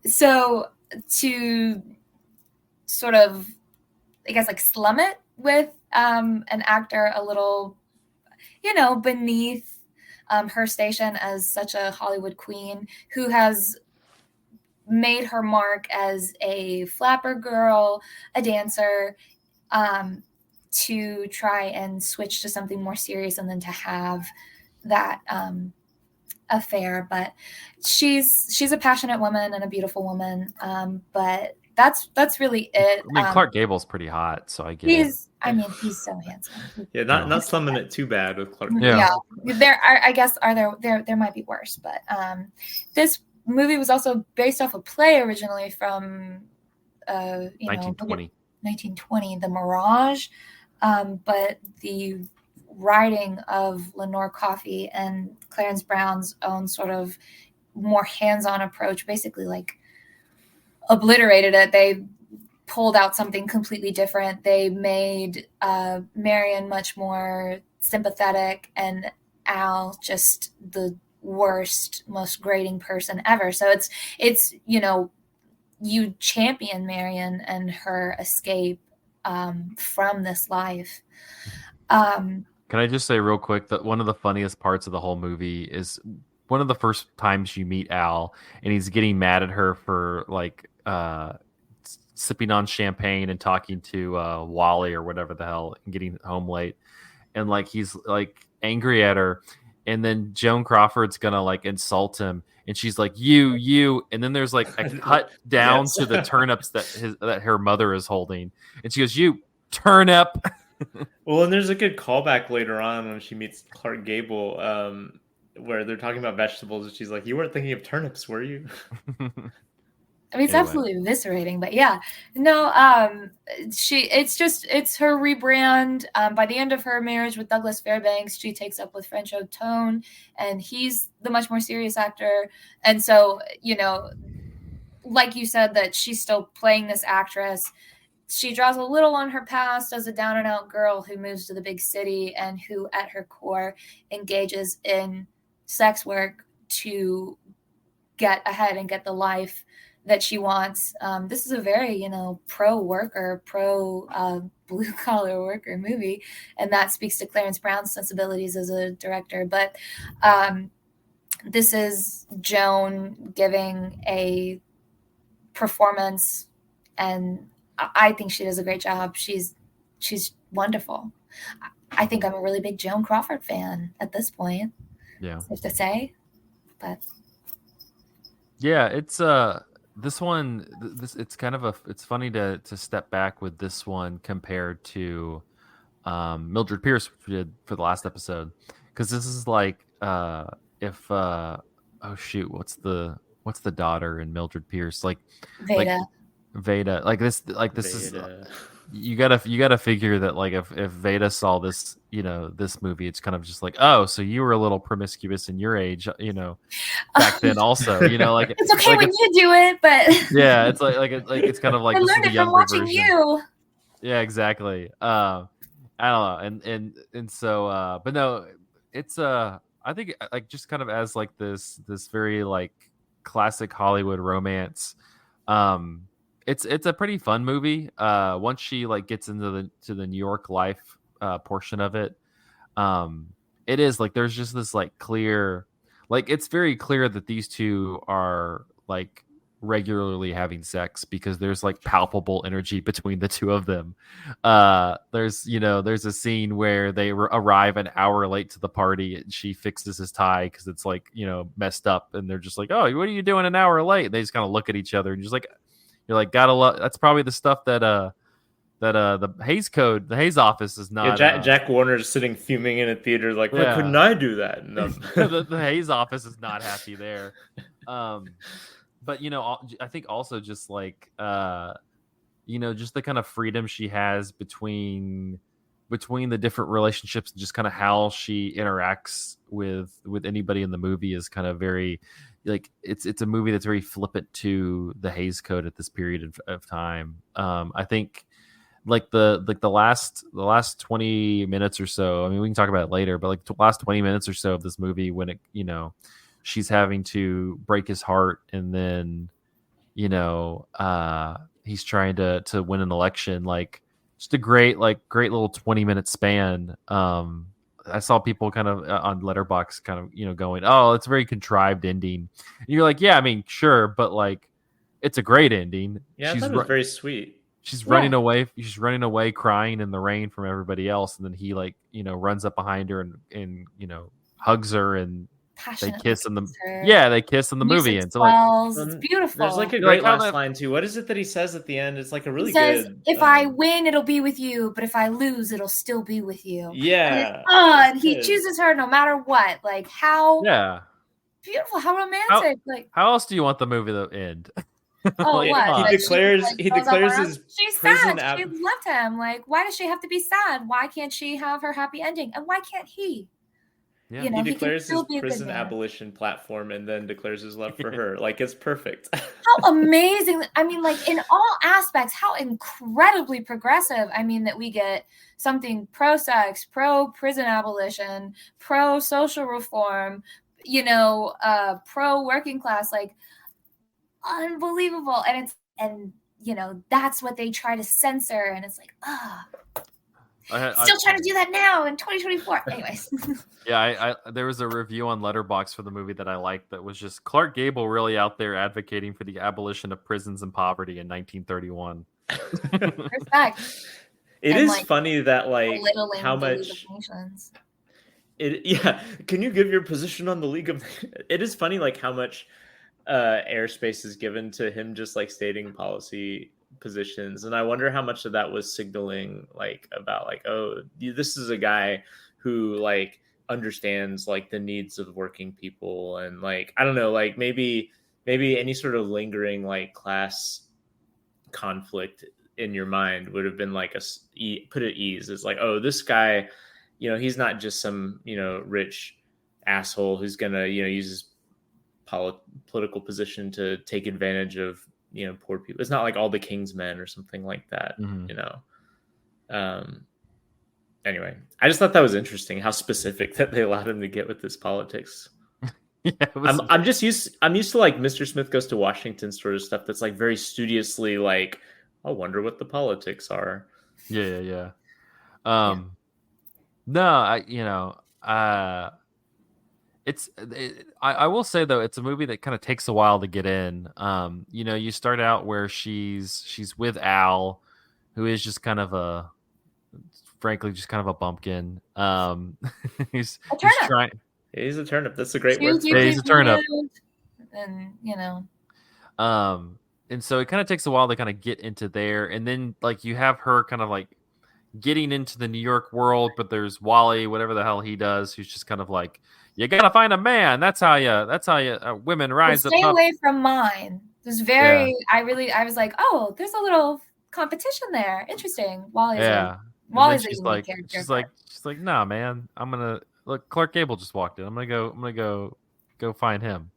so to sort of, I guess, like slum it, with an actor a little, beneath her station as such a Hollywood queen, who has made her mark as a flapper girl, a dancer, to try and switch to something more serious and then to have that affair. But she's a passionate woman and a beautiful woman. But that's really it. I mean, Clark Gable's pretty hot, so I get it. He's so handsome. Yeah, not slumming it too bad with Clark Gable. Yeah. There might be worse, but this movie was also based off a play originally from 1920, The Mirage, but the writing of Lenore Coffey and Clarence Brown's own sort of more hands-on approach basically like obliterated it. They pulled out something completely different. They made Marion much more sympathetic and Al just the worst, most grating person ever. So it's you champion Marion and her escape from this life. Can I just say real quick that one of the funniest parts of the whole movie is one of the first times you meet Al and he's getting mad at her for like sipping on champagne and talking to Wally or whatever the hell and getting home late. And like he's like angry at her. And then Joan Crawford's gonna like insult him, and she's like, "You," and then there's like a cut down to the turnips that her mother is holding, and she goes, "You turnip." Well, and there's a good callback later on when she meets Clark Gable, where they're talking about vegetables, and she's like, "You weren't thinking of turnips, were you?" I mean, it's absolutely eviscerating, but yeah, no, it's her rebrand. By the end of her marriage with Douglas Fairbanks, she takes up with French O'Tone, and he's the much more serious actor. And so, like you said, that she's still playing this actress. She draws a little on her past as a down and out girl who moves to the big city and who at her core engages in sex work to get ahead and get the life that she wants. This is a very, pro-worker, blue-collar worker movie, and that speaks to Clarence Brown's sensibilities as a director. But this is Joan giving a performance, and I think she does a great job. She's wonderful. I think I'm a really big Joan Crawford fan at this point. Yeah. Safe to say, but yeah, it's this one, it's kind of it's funny to step back with this one compared to Mildred Pierce did for the last episode, because this is like if oh shoot, what's the daughter in Mildred Pierce, like Veda, like this Veda. Is you gotta figure that like if Veda saw this this movie, it's kind of just like, oh, so you were a little promiscuous in your age, back then also, like it's okay like when you do it, but yeah, it's like it's kind of like I learned it from watching version. You. Yeah, exactly. I don't know, and so but no, it's I think like just kind of as like this very like classic Hollywood romance. It's a pretty fun movie. Once she like gets into the New York life portion of it, it is like there's just this like clear, like it's very clear that these two are like regularly having sex because there's like palpable energy between the two of them. There's a scene where they arrive an hour late to the party and she fixes his tie because it's like messed up, and they're just like, oh, what are you doing an hour late? And they just kind of look at each other and just like. You're like, gotta love. That's probably the stuff that the Hays Code, the Hays office is not. Yeah, Jack Warner's sitting fuming in a theater, like, why couldn't I do that? No. the Hays office is not happy there. But I think also just like just the kind of freedom she has between the different relationships, and just kind of how she interacts with anybody in the movie is kind of very. Like it's a movie that's very flippant to the Hays Code at this period of time. I think like the last 20 minutes or so. I mean, we can talk about it later, but like the last 20 minutes or so of this movie, when it she's having to break his heart, and then he's trying to win an election. Like just a great little 20-minute span. I saw people kind of on Letterboxd kind of, going, oh, it's a very contrived ending. And you're like, yeah, I mean, sure, but like, it's a great ending. Yeah, I thought it was very sweet. She's running away. She's running away, crying in the rain from everybody else, and then he runs up behind her and hugs her, and they kiss in the they kiss in the movie, and so like it's beautiful. There's like a great last line too. What is it that he says at the end? It's like a really good. If I win, it'll be with you, but if I lose, it'll still be with you. Yeah. And he chooses her no matter what. Like how beautiful, how romantic. How else do you want the movie to end? Oh, what? He declares his she's sad. She left him. Like, why does she have to be sad? Why can't she have her happy ending? And why can't he? Yeah. He declares his prison abolition platform and then declares his love for her. Like, it's perfect. How amazing. I mean, like, in all aspects, how incredibly progressive. I mean, that we get something pro-sex, pro-prison abolition, pro-social reform, pro-working class, like, unbelievable. And that's what they try to censor, and it's like still trying to do that now in 2024. Anyways. Yeah, there was a review on Letterboxd for the movie that I liked that was just Clark Gable really out there advocating for the abolition of prisons and poverty in 1931. Respect. It is funny that how much can you give your position on the League of it is funny how much airspace is given to him just stating policy positions, and I wonder how much of that was signaling about oh, this is a guy who understands the needs of working people, and I don't know, maybe any sort of lingering class conflict in your mind would have been put at ease. It's oh, this guy, he's not just some rich asshole who's gonna use his political position to take advantage of poor people. It's not like All the King's Men or something like that. Anyway, I just thought that was interesting how specific that they allowed him to get with this politics. I'm used to Mr. Smith Goes to Washington sort of stuff that's very studiously I wonder what the politics are. No, I will say though, it's a movie that kind of takes a while to get in. You start out where she's with Al, who is just kind of a bumpkin. He's trying. He's a turnip. That's a great word. He's a turnip. And and so it kind of takes a while to kind of get into there, and then you have her kind of getting into the New York world, but there's Wally, whatever the hell he does, who's just kind of you gotta find a man. That's how you women rise up. Stay away from mine. There's I was like, oh, there's a little competition there. Interesting. Wally's a unique character. She's like, nah, man. I'm gonna look. Clark Gable just walked in. I'm gonna go find him.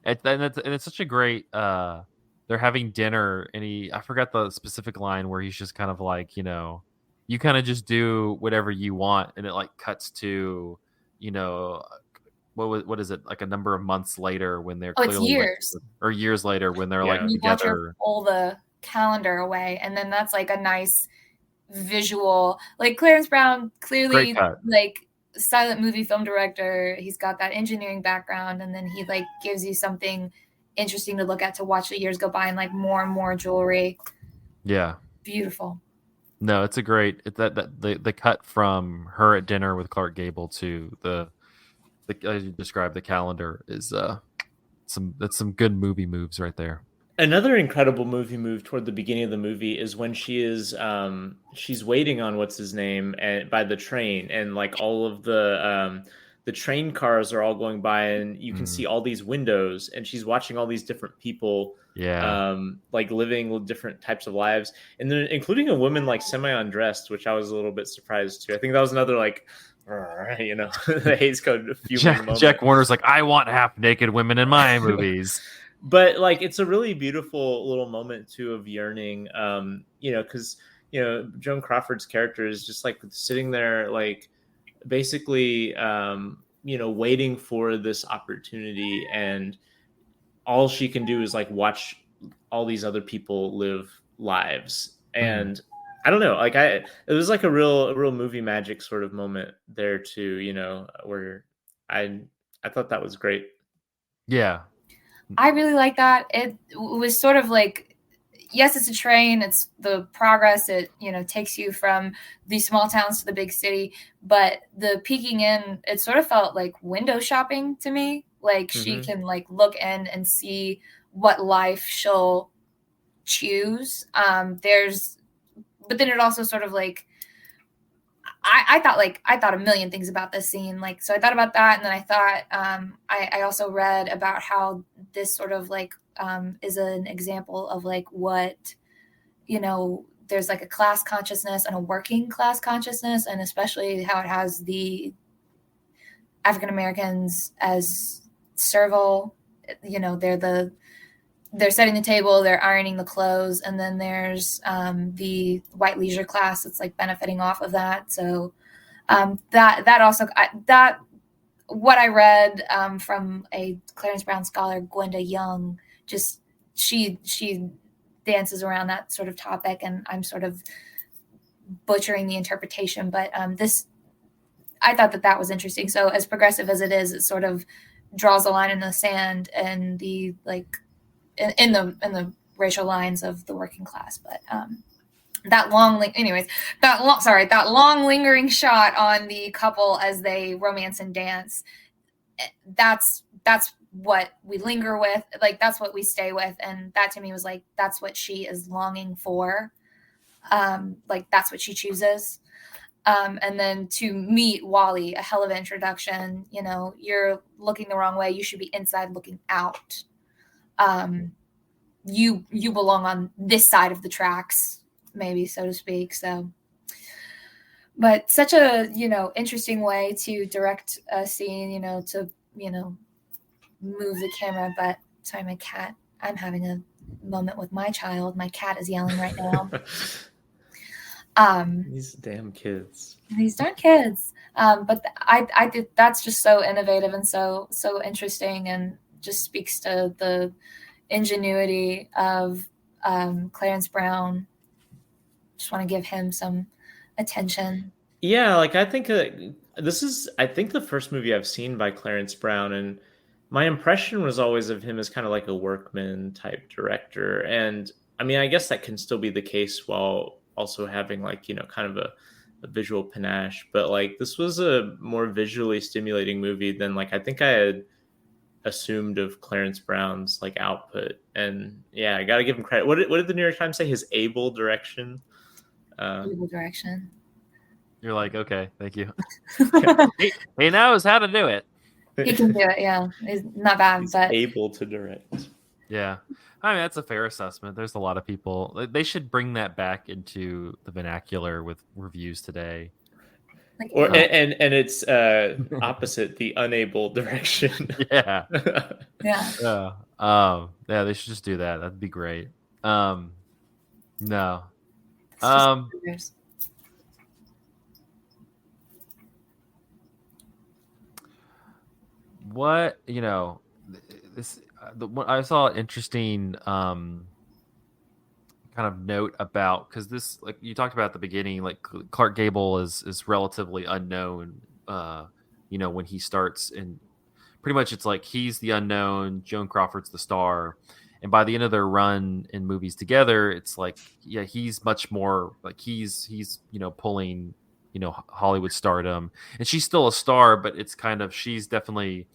And it's such a great. They're having dinner, and I forgot the specific line where he's just kind of you kind of just do whatever you want, and it cuts to, what is it, a number of months later when they're clearly years or years later when they're together. Pull the calendar away, and then that's a nice visual. Clarence Brown clearly silent movie film director. He's got that engineering background, and then he gives you something interesting to look at, to watch the years go by, and more and more jewelry. Yeah, beautiful. No, it's a great the cut from her at dinner with Clark Gable to the as you described, the calendar is some good movie moves right there. Another incredible movie move toward the beginning of the movie is when she is she's waiting on what's his name by the train, and all of the train cars are all going by, and you can see all these windows, and she's watching all these different people living with different types of lives, and then including a woman semi undressed, which I was a little bit surprised too. I think that was another the Hays Code moment. Jack Warner's I want half naked women in my movies. But it's a really beautiful little moment too of yearning, because Joan Crawford's character is just sitting there basically waiting for this opportunity, and all she can do is watch all these other people live lives. And I don't know. Like it was like a real movie magic sort of moment there too. You know, where I thought that was great. Yeah. I really like that. It was sort of like, yes, it's a train. It's the progress. It, takes you from these small towns to the big city. But the peeking in, it sort of felt like window shopping to me. Like she can like look in and see what life she'll choose. But then it also sort of like, I thought a million things about this scene. Like, so I thought about that. And then I thought, I also read about how this sort of like, is an example of like what, there's like a class consciousness and a working class consciousness, and especially how it has the African Americans as servile. They're setting the table, they're ironing the clothes, and then there's the white leisure class that's like benefiting off of that. So that also what I read from a Clarence Brown scholar, Gwenda Young, just she dances around that sort of topic, and I'm sort of butchering the interpretation, but I thought that was interesting. So as progressive as it is, it sort of draws a line in the sand and the like in the racial lines of the working class. But that long lingering shot on the couple as they romance and dance, that's what we linger with, like that's what we stay with, and that to me was like that's what she is longing for, like that's what she chooses. And then to meet Wally, a hell of an introduction. You're looking the wrong way, you should be inside looking out. You belong on this side of the tracks, maybe, so to speak. So, but such a, interesting way to direct a scene, to, move the camera. But sorry, my cat, I'm having a moment with my child. My cat is yelling right now. These damn kids. These darn kids. But I did, that's just so innovative and so interesting, and just speaks to the ingenuity of Clarence Brown. Just want to give him some attention. Yeah, like I think this is, I think, the first movie I've seen by Clarence Brown, and my impression was always of him as kind of like a workman type director. And I mean, I guess that can still be the case while also having like, kind of a visual panache. But like this was a more visually stimulating movie than like I think I had assumed of Clarence Brown's like output. And yeah, I gotta give him credit. What did the New York Times say? His able direction. Able direction. You're like, okay, thank you. he knows how to do it. He can do it. Yeah, he's not bad. He's but able to direct. Yeah, I mean that's a fair assessment. There's a lot of people. They should bring that back into the vernacular with reviews today. Or and it's opposite, the unable direction. Yeah. Yeah. Yeah, they should just do that. That'd be great. No. What, this I saw an interesting kind of note about, because this, like you talked about at the beginning, like Clark Gable is relatively unknown when he starts, and pretty much it's like he's the unknown, Joan Crawford's the star, and by the end of their run in movies together, it's like, yeah, he's much more like he's pulling Hollywood stardom, and she's still a star, but it's kind of, she's definitely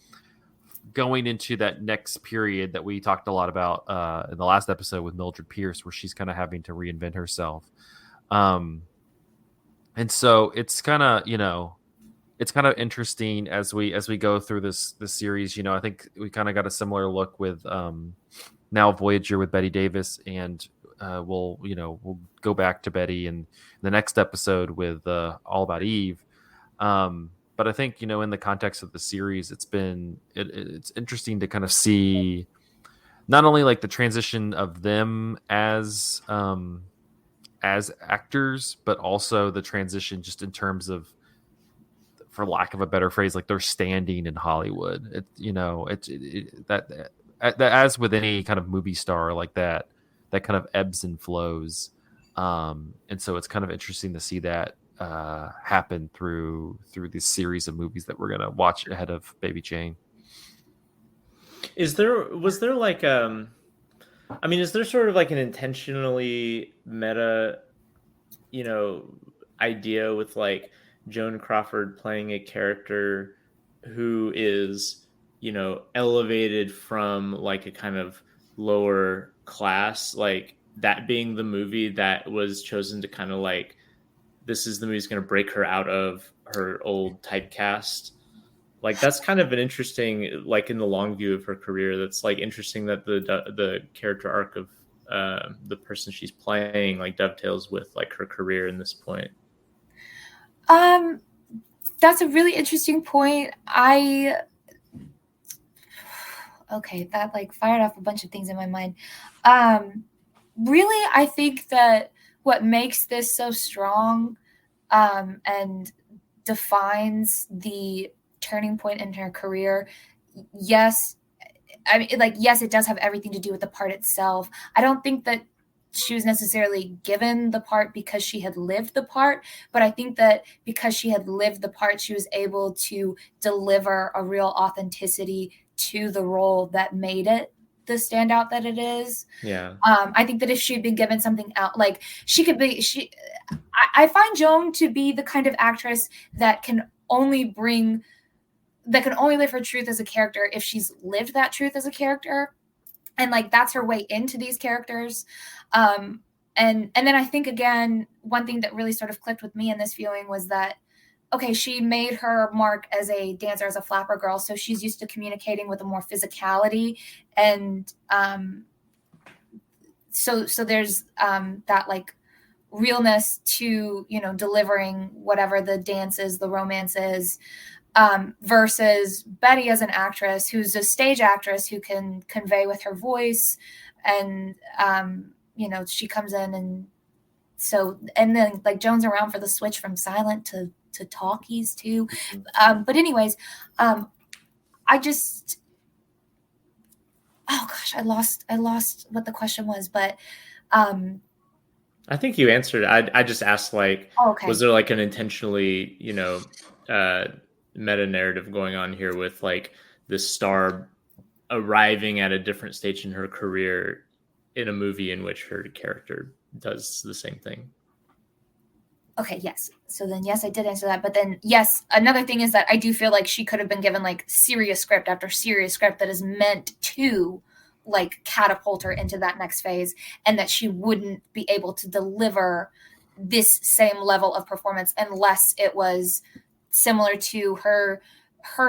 going into that next period that we talked a lot about in the last episode with Mildred Pierce, where she's kind of having to reinvent herself. And so it's kind of, interesting as we go through this series. I think we kind of got a similar look with Now Voyager with Bette Davis, and we'll go back to Betty in the next episode with All About Eve. But I think, in the context of the series, it's interesting to kind of see not only like the transition of them as actors, but also the transition just in terms of, for lack of a better phrase, like their standing in Hollywood. That as with any kind of movie star like that kind of ebbs and flows. And so it's kind of interesting to see that happen through this series of movies that we're gonna watch ahead of Baby Jane. Was there like I mean, is there sort of like an intentionally meta, you know, idea with like Joan Crawford playing a character who is, you know, elevated from like a kind of lower class, like that being the movie that was chosen to kind of like, this is the movie's going to break her out of her old typecast? Like that's kind of an interesting, like in the long view of her career, that's like interesting that the character arc of the person she's playing like dovetails with like her career in this point. That's a really interesting point. Okay, that like fired off a bunch of things in my mind. Really, I think that what makes this so strong and defines the turning point in her career, yes, I mean, like, yes, it does have everything to do with the part itself. I don't think that she was necessarily given the part because she had lived the part, but I think that because she had lived the part, she was able to deliver a real authenticity to the role that made it the standout that it is. Yeah. I think that if she'd been given something else, like I find Joan to be the kind of actress that can only live her truth as a character if she's lived that truth as a character. And like, that's her way into these characters. And then I think, again, one thing that really sort of clicked with me in this viewing was that, okay, she made her mark as a dancer, as a flapper girl. So she's used to communicating with a more physicality. And so there's that like realness to, you know, delivering whatever the dance is, the romance is. Versus Bette as an actress who's a stage actress who can convey with her voice. And, you know, she comes in and then like Joan's around for the switch from silent to talkies too. But anyways, I just, oh gosh, I lost what the question was, but I think you answered it. I just asked like, was there like an intentionally, you know, meta narrative going on here with like this star arriving at a different stage in her career in a movie in which her character does the same thing? Okay, yes. So then, yes, I did answer that. But then, yes, another thing is that I do feel like she could have been given like serious script after serious script that is meant to like catapult her into that next phase, and that she wouldn't be able to deliver this same level of performance unless it was similar to her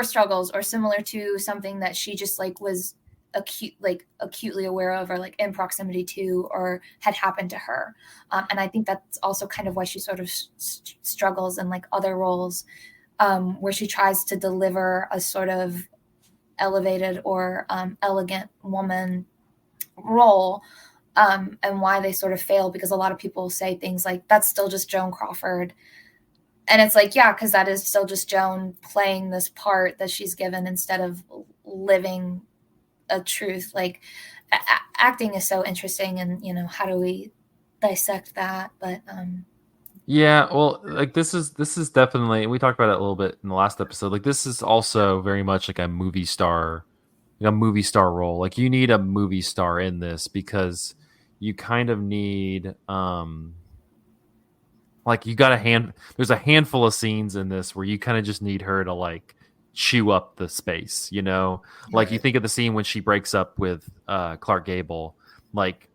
struggles, or similar to something that she just like was acutely aware of, or like in proximity to, or had happened to her. And I think that's also kind of why she sort of struggles in like other roles, where she tries to deliver a sort of elevated or elegant woman role, and why they sort of fail, because a lot of people say things like, that's still just Joan Crawford. And it's like, yeah, because that is still just Joan playing this part that she's given instead of living a truth. Like acting is so interesting, and you know, how do we dissect that? But yeah, well, like this is definitely, we talked about it a little bit in the last episode. Like this is also very much like a movie star role. Like you need a movie star in this, because you kind of need like you got there's a handful of scenes in this where you kind of just need her to like chew up the space, you know? Like you think of the scene when she breaks up with Clark Gable, like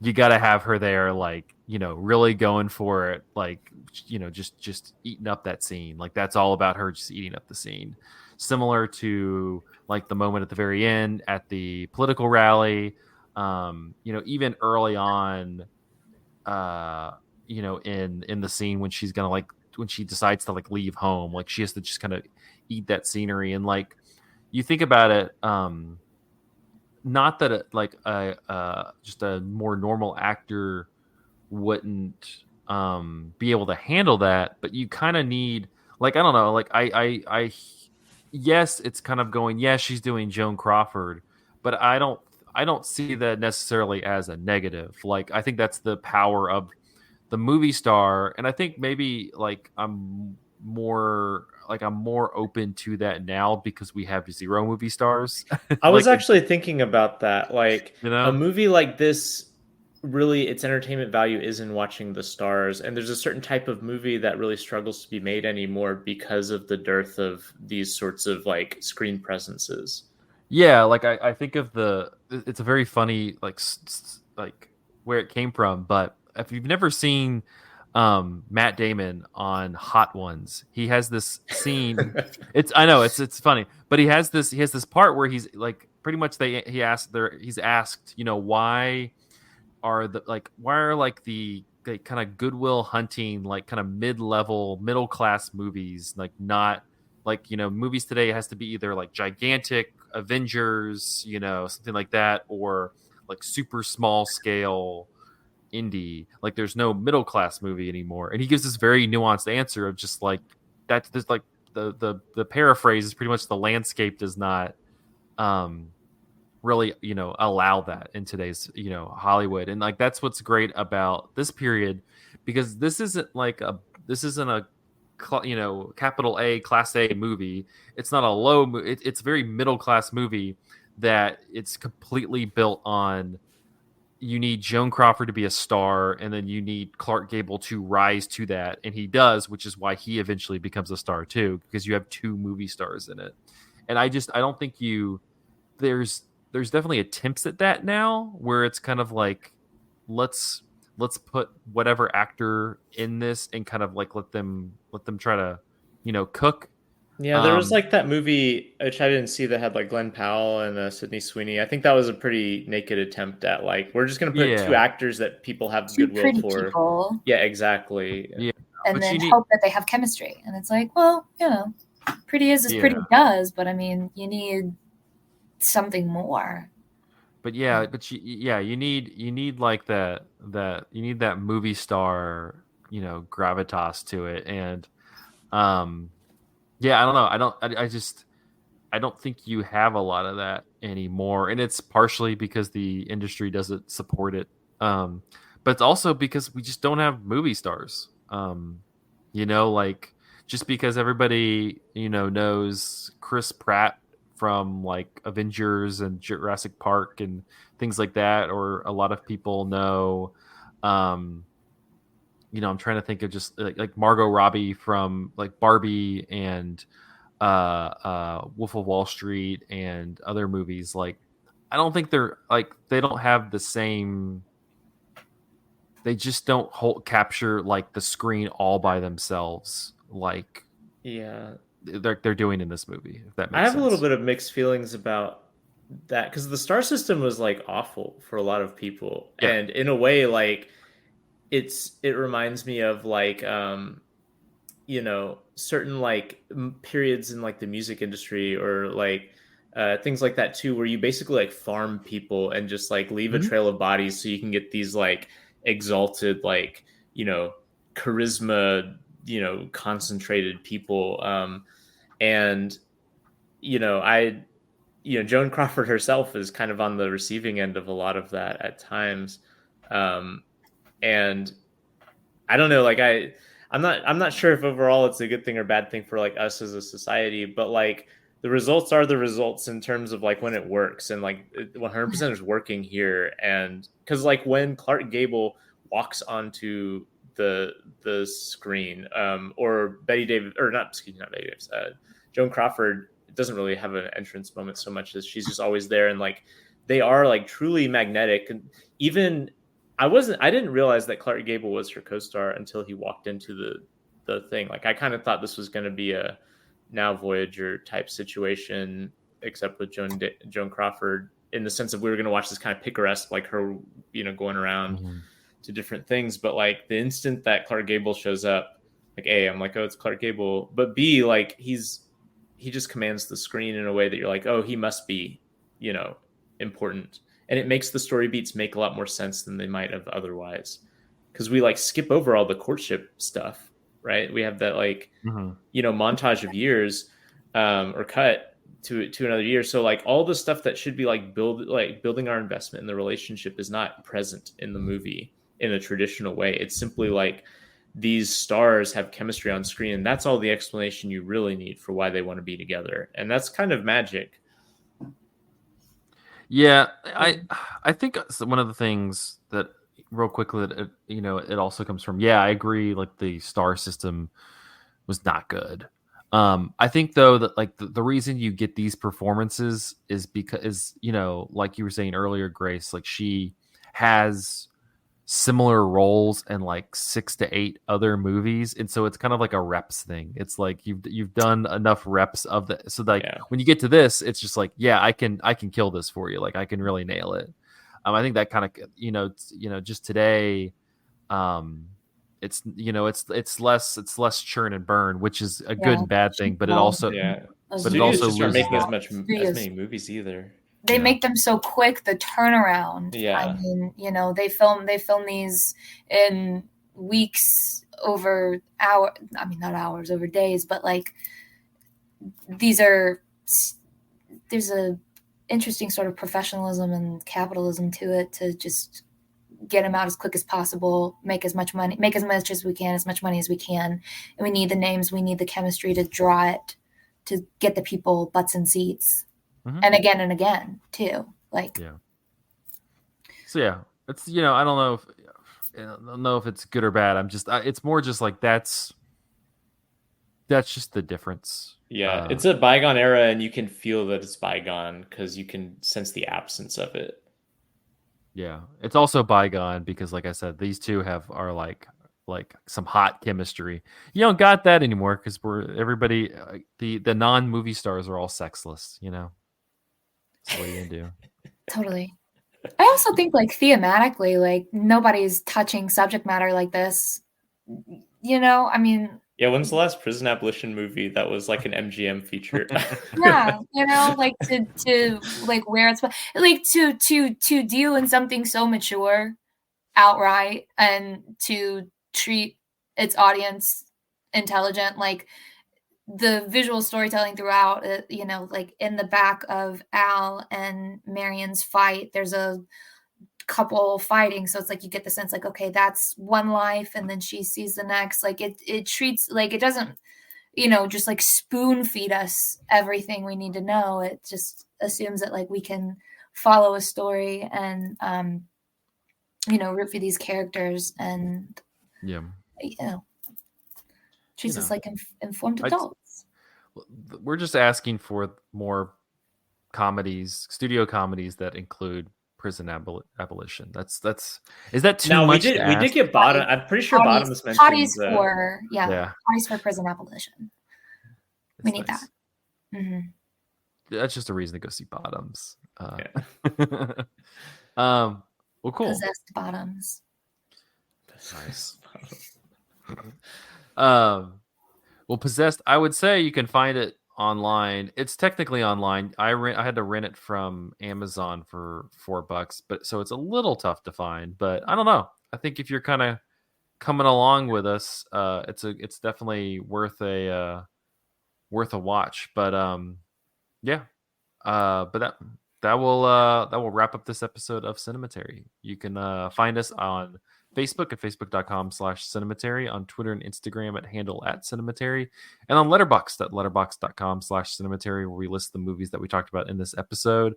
you got to have her there, like, you know, really going for it, like, you know, just eating up that scene. Like that's all about her just eating up the scene. Similar to like the moment at the very end at the political rally, you know, even early on, you know, in the scene when she's gonna like, when she decides to like leave home, like she has to just kind of eat that scenery. And like you think about it, not that it, like just a more normal actor wouldn't be able to handle that, but you kind of need, like, I don't know, like I yes, it's kind of going, yes, she's doing Joan Crawford, but I don't see that necessarily as a negative. Like I think that's the power of the movie star, and I think maybe like I'm more open to that now because we have zero movie stars. I was Like actually thinking about that. Like you a know, movie like this, really, its entertainment value is in watching the stars. And there's a certain type of movie that really struggles to be made anymore because of the dearth of these sorts of like screen presences. yeah, like I think of it's a very funny like like where it came from, but if you've never seen Matt Damon on Hot Ones, he has this scene. It's I know it's funny, but he has this part where he's like pretty much he's asked, you know, why are like the like, kind of Goodwill Hunting, like kind of middle class movies, like not like, you know, movies today has to be either like gigantic Avengers, you know, something like that, or like super small scale indie. Like there's no middle class movie anymore. And he gives this very nuanced answer of just like that's just like the paraphrase is pretty much the landscape does not um really, you know, allow that in today's, you know, Hollywood. And like that's what's great about this period, because this isn't a you know, capital A class A movie. It's not a it's a very middle class movie that it's completely built on. You need Joan Crawford to be a star, and then you need Clark Gable to rise to that, and he does, which is why he eventually becomes a star too, because you have two movie stars in it. And I don't think there's definitely attempts at that now, where it's kind of like let's put whatever actor in this and kind of like let them try to, you know, cook. Yeah, there was like that movie which I didn't see that had like Glenn Powell and Sydney Sweeney. I think that was a pretty naked attempt at like we're just gonna put two Yeah, actors that people have Two goodwill pretty for. people, Yeah, exactly. yeah, and but then you need hope that they have chemistry. And it's like, well, you know, pretty is as pretty yeah. does, but I mean, you need something more. But yeah, but you need like you need that movie star, you know, gravitas to it. And um yeah, I don't know. I don't think you have a lot of that anymore, and it's partially because the industry doesn't support it. But it's also because we just don't have movie stars. You know, like just because everybody, you know, knows Chris Pratt from like Avengers and Jurassic Park and things like that, or a lot of people know, um, you know, I'm trying to think of just like Margot Robbie from like Barbie and Wolf of Wall Street and other movies. Like, I don't think they don't have the same. They just don't capture like the screen all by themselves, like Yeah. they're doing in this movie. If that I makes have a little sense. bit of mixed feelings about that because the star system was like awful for a lot of people. Yeah. And in a way, like it reminds me of like you know, certain like periods in like the music industry or like things like that too, where you basically like farm people and just like leave a Mhm. trail of bodies so you can get these like exalted, like, you know, charisma, you know, concentrated people. And, you know, you know, Joan Crawford herself is kind of on the receiving end of a lot of that at times. Um, and I don't know, like I'm not sure if overall it's a good thing or bad thing for like us as a society, but like the results are the results in terms of like when it works and like 100% is working here. And because like when Clark Gable walks onto the screen, or Betty Davis, or not, excuse me, not Betty Davis, Joan Crawford doesn't really have an entrance moment so much as she's just always there, and like they are like truly magnetic. And even I didn't realize that Clark Gable was her co-star until he walked into the thing. Like I kind of thought this was going to be a Now Voyager type situation, except with Joan Crawford, in the sense of we were going to watch this kind of picaresque, like her, you know, going around Mhm. to different things. But like the instant that Clark Gable shows up, like A, I'm like, oh, it's Clark Gable. But B, like he just commands the screen in a way that you're like, oh, he must be, you know, important. And it makes the story beats make a lot more sense than they might have otherwise. Because we like skip over all the courtship stuff, right? We have that like, Mhm. you know, montage of years, or cut to another year. So like all the stuff that should be like building our investment in the relationship is not present in the movie. in a traditional way. It's simply like these stars have chemistry on screen, and that's all the explanation you really need for why they want to be together. And that's kind of magic. Yeah, I think one of the things that real quickly that it also comes from. Yeah, I agree. Like the star system was not good. I think though that like the reason you get these performances is because like you were saying earlier, Grace, like she has similar roles in like 6 to 8 other movies, and so it's kind of like a reps thing. It's like you've done enough reps of the, so like when you get to this, it's just like, yeah, I can kill this for you, like I can really nail it. I think that kind of just today, it's it's less churn and burn, which is a good and bad thing, but it also studios just aren't making as many movies either. They make them so quick, the turnaround. Yeah. I mean, they film these in weeks over not hours, over days, but like there's a interesting sort of professionalism and capitalism to it, to just get them out as quick as possible, make as much as we can, as much money as we can. And we need the names, we need the chemistry to draw it, to get the people butts in seats. Mm-hmm. And again too, like So yeah, it's I don't know if it's good or bad. It's more just like that's just the difference. Yeah, it's a bygone era, and you can feel that it's bygone because you can sense the absence of it. Yeah, it's also bygone because, like I said, these two are like some hot chemistry. You don't got that anymore because everybody the non-movie stars are all sexless. So what are you gonna do? Totally. I also think like thematically, like nobody's touching subject matter like this. I mean. Yeah, when's the last prison abolition movie that was like an MGM feature? Yeah, like to like where it's like to deal in something so mature outright and to treat its audience intelligent, like the visual storytelling throughout, like in the back of Al and Marion's fight, there's a couple fighting, so it's like you get the sense like, okay, that's one life, and then she sees the next. Like it treats, like it doesn't just like spoon feed us everything we need to know. It just assumes that like we can follow a story and root for these characters, and treats us like informed adults. We're just asking for more comedies, studio comedies that include prison abolition. Is that too much? We did get Bottom. I'm pretty sure Bottom is mentioned. Potties for prison abolition. We need that. Mm-hmm. That's just a reason to go see Bottoms. Well, cool. Possessed Bottoms. Nice. Well, Possessed, I would say you can find it online. It's technically online. I had to rent it from Amazon for $4, but so it's a little tough to find. But I don't know. I think if you're kind of coming along with us, it's definitely worth a watch. But but that will wrap up this episode of Cinematary. You can find us on Facebook at facebook.com/Cinematary, on Twitter and Instagram at handle @Cinematary, and on Letterboxd at letterboxd.com/Cinematary, where we list the movies that we talked about in this episode.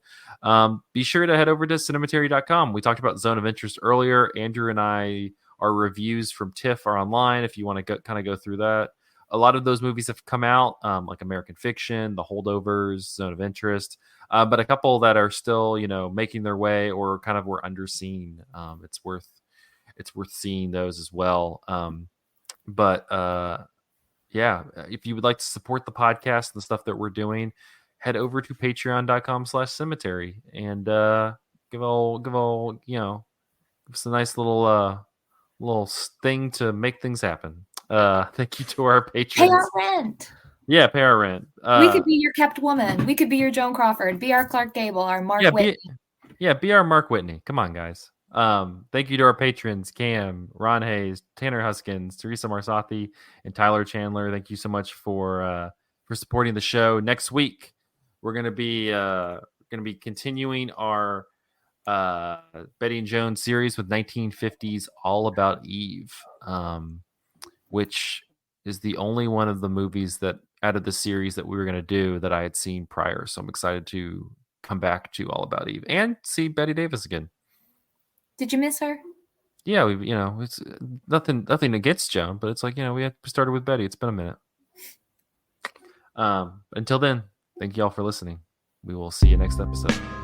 Be sure to head over to cinematary.com. We talked about Zone of Interest earlier. Andrew and our reviews from TIFF are online if you want to kind of go through that. A lot of those movies have come out, like American Fiction, The Holdovers, Zone of Interest, but a couple that are still, making their way or kind of were underseen. It's worth seeing those as well. But if you would like to support the podcast and the stuff that we're doing, head over to patreon.com/Cinematary and give us a nice little thing to make things happen. Thank you to our patrons. Pay our rent. Yeah, pay our rent. We could be your kept woman. We could be your Joan Crawford. Be our Clark Gable, our Mark Whitney. Be our Mark Whitney. Come on, guys. Thank you to our patrons, Cam, Ron Hayes, Tanner Huskins, Teresa Marsathi, and Tyler Chandler. Thank you so much for supporting the show. Next week, we're going to be continuing our Betty and Joan series with 1950s All About Eve, which is the only one of the movies that out of the series that we were going to do that I had seen prior. So I'm excited to come back to All About Eve and see Betty Davis again. Did you miss her? Yeah, it's nothing against Joan, but it's like, we started with Betty. It's been a minute. Until then, thank you all for listening. We will see you next episode.